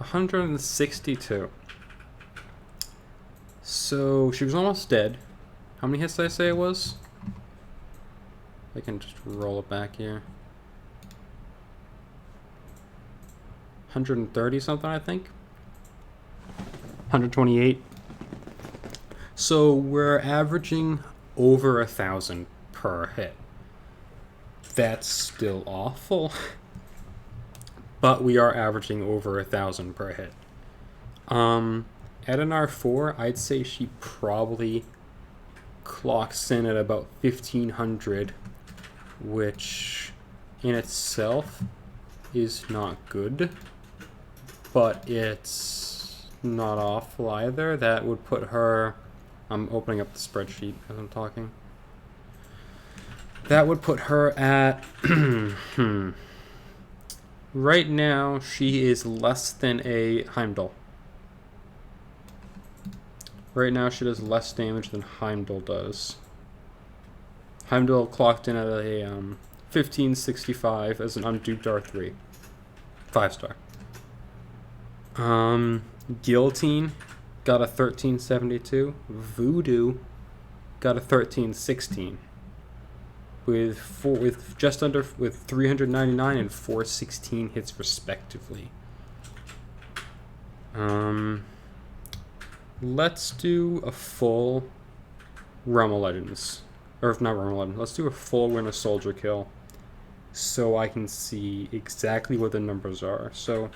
$162. So she was almost dead. How many hits did I say it was? I can just roll it back here. 130 something, I think. 128. So we're averaging over 1,000 per hit. That's still awful. But we are averaging over 1,000 per hit. At an R4, I'd say she probably clocks in at about 1,500, which in itself is not good, but it's not awful either. That would put her... I'm opening up the spreadsheet as I'm talking. That would put her at... Right now, she is less than a Heimdall. Right now, she does less damage than Heimdall does. Heimdall clocked in at a 1565 as an unduped R3. 5-star. Guillotine got a 1372. Voodoo got a 1316. With 399 and 416 hits respectively. Let's do a full Realm of Legends. Or if not Realm of Legends, let's do a full Winter Soldier kill so I can see exactly what the numbers are. So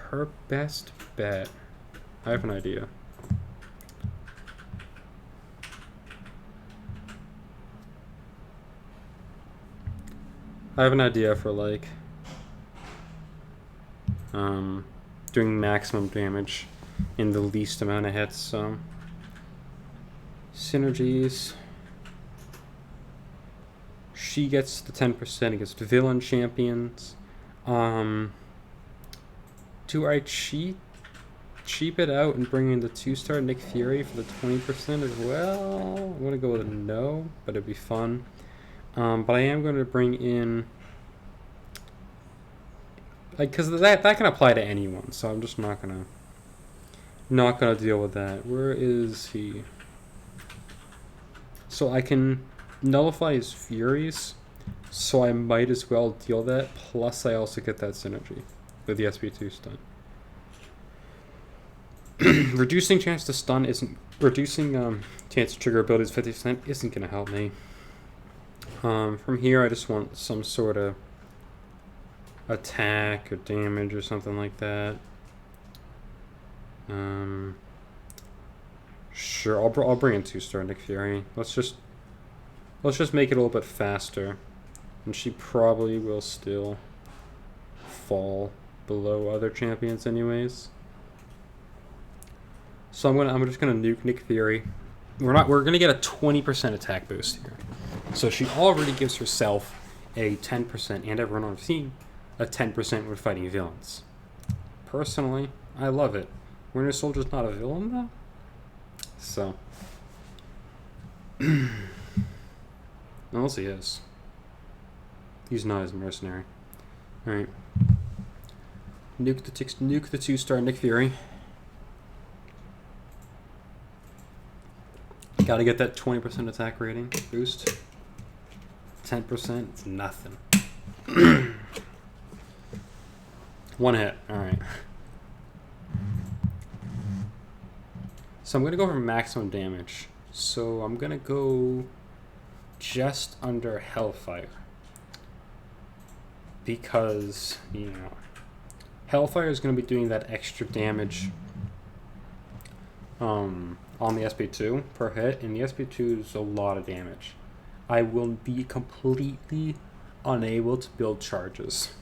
her best bet, I have an idea. I have an idea for like doing maximum damage in the least amount of hits. So Synergies. She gets the 10% against villain champions. Do I cheap it out and bring in the 2-star Nick Fury for the 20% as well? I'm gonna go with a no, but it'd be fun. But I am going to bring in, like, because that can apply to anyone, so I'm just not gonna deal with that. Where is he? So I can nullify his furies, so I might as well deal that. Plus, I also get that synergy with the SB2 stun. Reducing chance to stun isn't chance to trigger abilities 50% isn't gonna help me. From here, I just want some sort of attack or damage or something like that. Sure, I'll bring in 2-star Nick Fury. Let's just make it a little bit faster, and she probably will still fall below other champions, anyways. So I'm just gonna nuke Nick Fury. We're gonna get a 20% attack boost here. So she already gives herself a 10%, and everyone on her team a 10% when fighting villains. Personally, I love it. Winter Soldier's not a villain, though? So. Unless he is. He's not as mercenary. Alright. Nuke the 2-star Nick Fury. Gotta get that 20% attack rating boost. 10%, it's nothing. One hit. Alright. So I'm going to go for maximum damage. So I'm going to go just under Hellfire. Because, you know, Hellfire is going to be doing that extra damage on the SP2 per hit, and the SP2 is a lot of damage. I will be completely unable to build charges,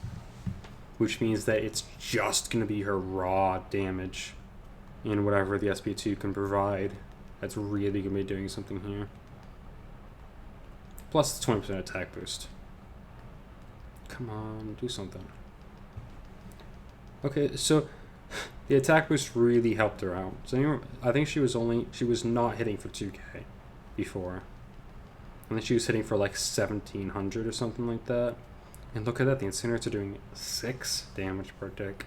which means that it's just going to be her raw damage and whatever the SP2 can provide. That's really going to be doing something here. Plus the 20% attack boost. Come on, do something. Okay, so the attack boost really helped her out. So I think she was not hitting for 2k before. And then she was hitting for like 1700 or something like that. And look at that, the Incinerators are doing 6 damage per tick.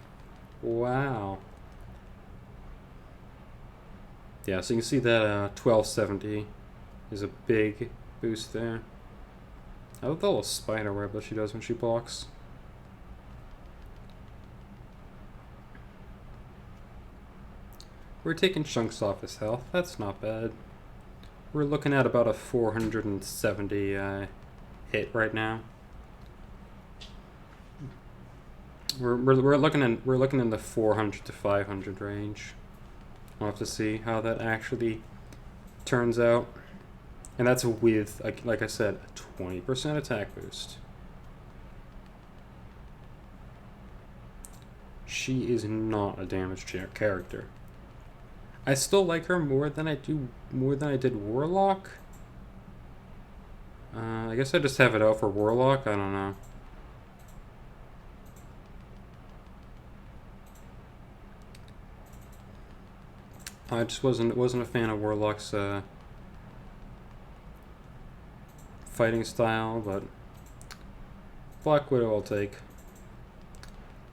Wow. Yeah, so you can see that 1270 is a big boost there. I love the little spider web that she does when she blocks. We're taking chunks off his health. That's not bad. We're looking at about a 470 hit right now. We're looking in the 400 to 500 range. We'll have to see how that actually turns out. And that's with, like I said, a 20% attack boost. She is not a damaged character. I still like her more than I did Warlock. I guess I just have it out for Warlock. I don't know. I just wasn't a fan of Warlock's fighting style, but Black Widow I'll take.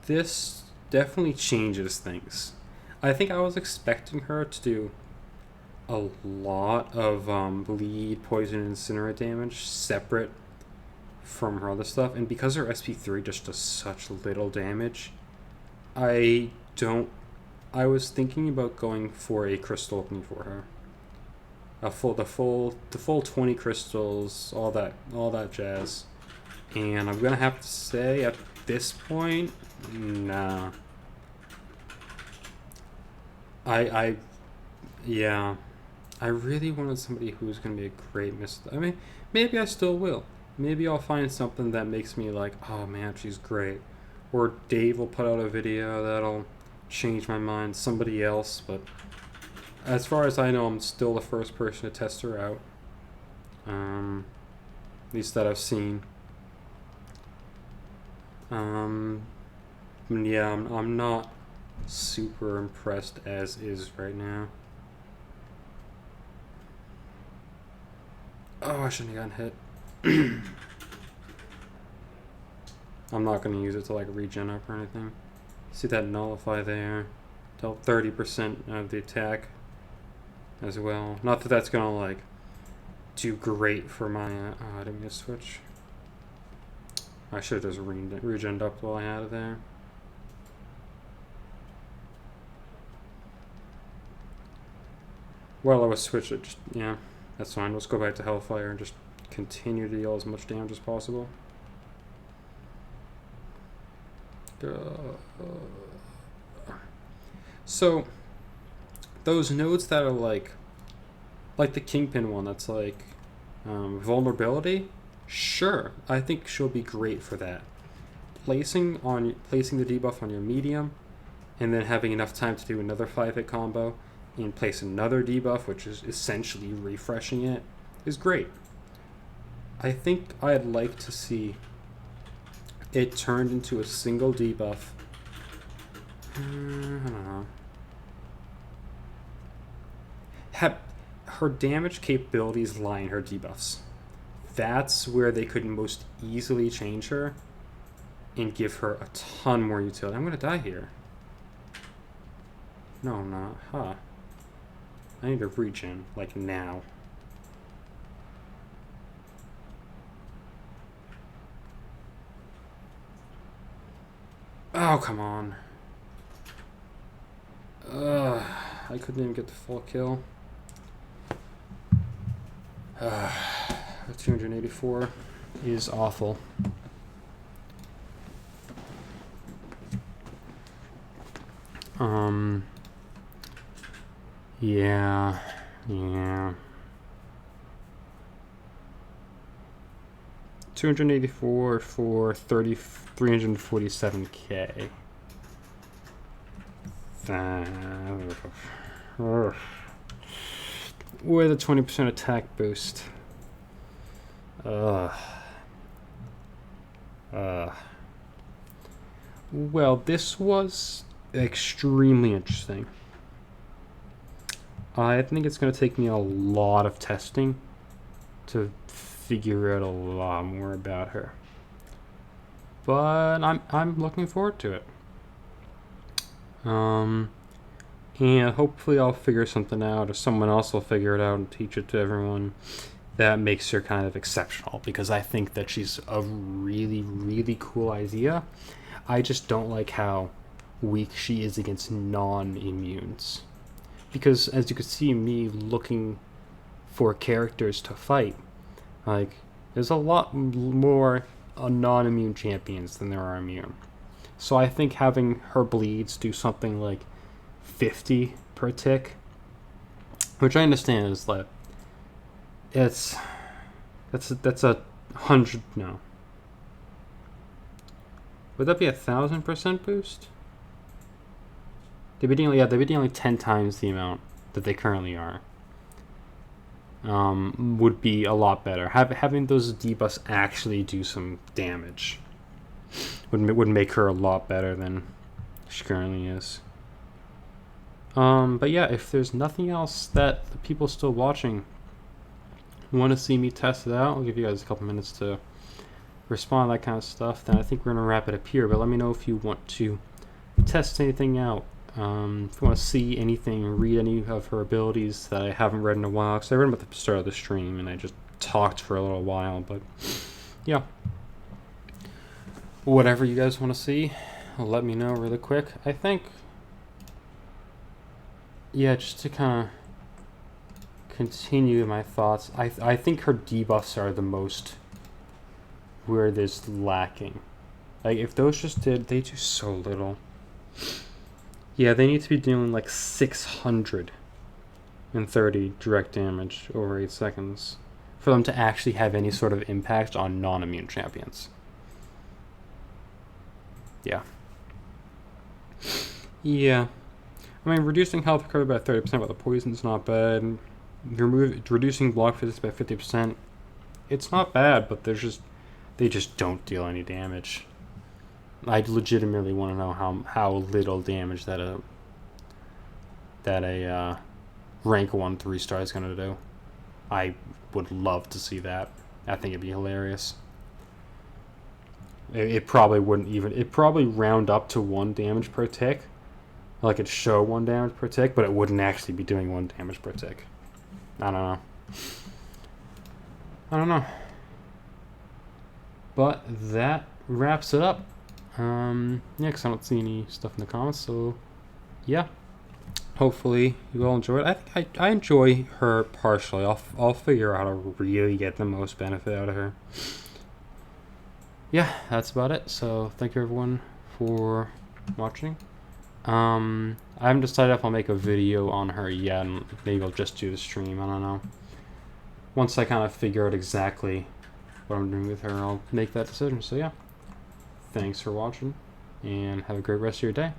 This definitely changes things. I think I was expecting her to do a lot of bleed, poison, and incinerate damage separate from her other stuff, and because her SP3 just does such little damage, I was thinking about going for a crystal opening for her. The full 20 crystals, all that jazz. And I'm gonna have to say at this point, nah. Yeah, I really wanted somebody who's gonna be a great I mean, maybe I still will. Maybe I'll find something that makes me like, oh man, she's great. Or Dave will put out a video that'll change my mind. Somebody else, but as far as I know, I'm still the first person to test her out. At least that I've seen. Yeah, I'm not super impressed as is right now. Oh, I shouldn't have gotten hit. I'm not going to use it to like regen up or anything. See that nullify there? Dealt 30% of the attack as well. Not that that's going to like do great for my... oh, I didn't mean to switch. I should have just regened up while I had it there. Well, I was switched it. Just, yeah, that's fine. Let's go back to Hellfire and just continue to deal as much damage as possible. So, those nodes that are like the Kingpin one that's like vulnerability, sure, I think she'll be great for that. Placing the debuff on your medium, and then having enough time to do another 5-hit combo, and place another debuff, which is essentially refreshing it, is great. I think I'd like to see it turned into a single debuff. I don't know. Her damage capabilities lie in her debuffs. That's where they could most easily change her and give her a ton more utility. I'm gonna die here. No, I'm not. Huh. I need to regen, like now. Oh, come on. I couldn't even get the full kill. 284 is awful. Yeah. 284 for 347k. With a 20% attack boost. Well, this was extremely interesting. I think it's going to take me a lot of testing to figure out a lot more about her. But I'm looking forward to it. And hopefully I'll figure something out, or someone else will figure it out and teach it to everyone that makes her kind of exceptional, because I think that she's a really, really cool idea. I just don't like how weak she is against non-immunes. Because as you can see, me looking for characters to fight, like, there's a lot more non-immune champions than there are immune. So I think having her bleeds do something like 50 per tick, which I understand is like, that's a 100, no. Would that be 1,000% boost? They'd be dealing like 10 times the amount that they currently are. Would be a lot better. Having those debuffs actually do some damage would make her a lot better than she currently is. But yeah, if there's nothing else that the people still watching want to see me test it out, I'll give you guys a couple minutes to respond to that kind of stuff. Then I think we're going to wrap it up here, but let me know if you want to test anything out. If you want to see anything, read any of her abilities that I haven't read in a while, because I read them at the start of the stream and I just talked for a little while, but yeah. Whatever you guys want to see, let me know really quick. I think, yeah, just to kind of continue my thoughts, I think her debuffs are the most where there's lacking. Like, if those just did, they do so little. Yeah, they need to be dealing like 630 direct damage over 8 seconds for them to actually have any sort of impact on non-immune champions. Yeah. I mean, reducing health recovery by 30% with the poison's not bad. Reducing block physics by 50%. It's not bad, but they just don't deal any damage. I legitimately want to know how little damage that a rank 1 3-star is going to do. I would love to see that. I think it'd be hilarious. It probably wouldn't even. It'd probably round up to 1 damage per tick. Like, it'd show 1 damage per tick, but it wouldn't actually be doing 1 damage per tick. I don't know. But that wraps it up. Yeah, because I don't see any stuff in the comments, so yeah. Hopefully you all enjoy it. I enjoy her partially. I'll figure out how to really get the most benefit out of her. Yeah, that's about it. So thank you everyone for watching. I haven't decided if I'll make a video on her yet, and maybe I'll just do the stream. I don't know. Once I kind of figure out exactly what I'm doing with her, I'll make that decision. So yeah. Thanks for watching, and have a great rest of your day.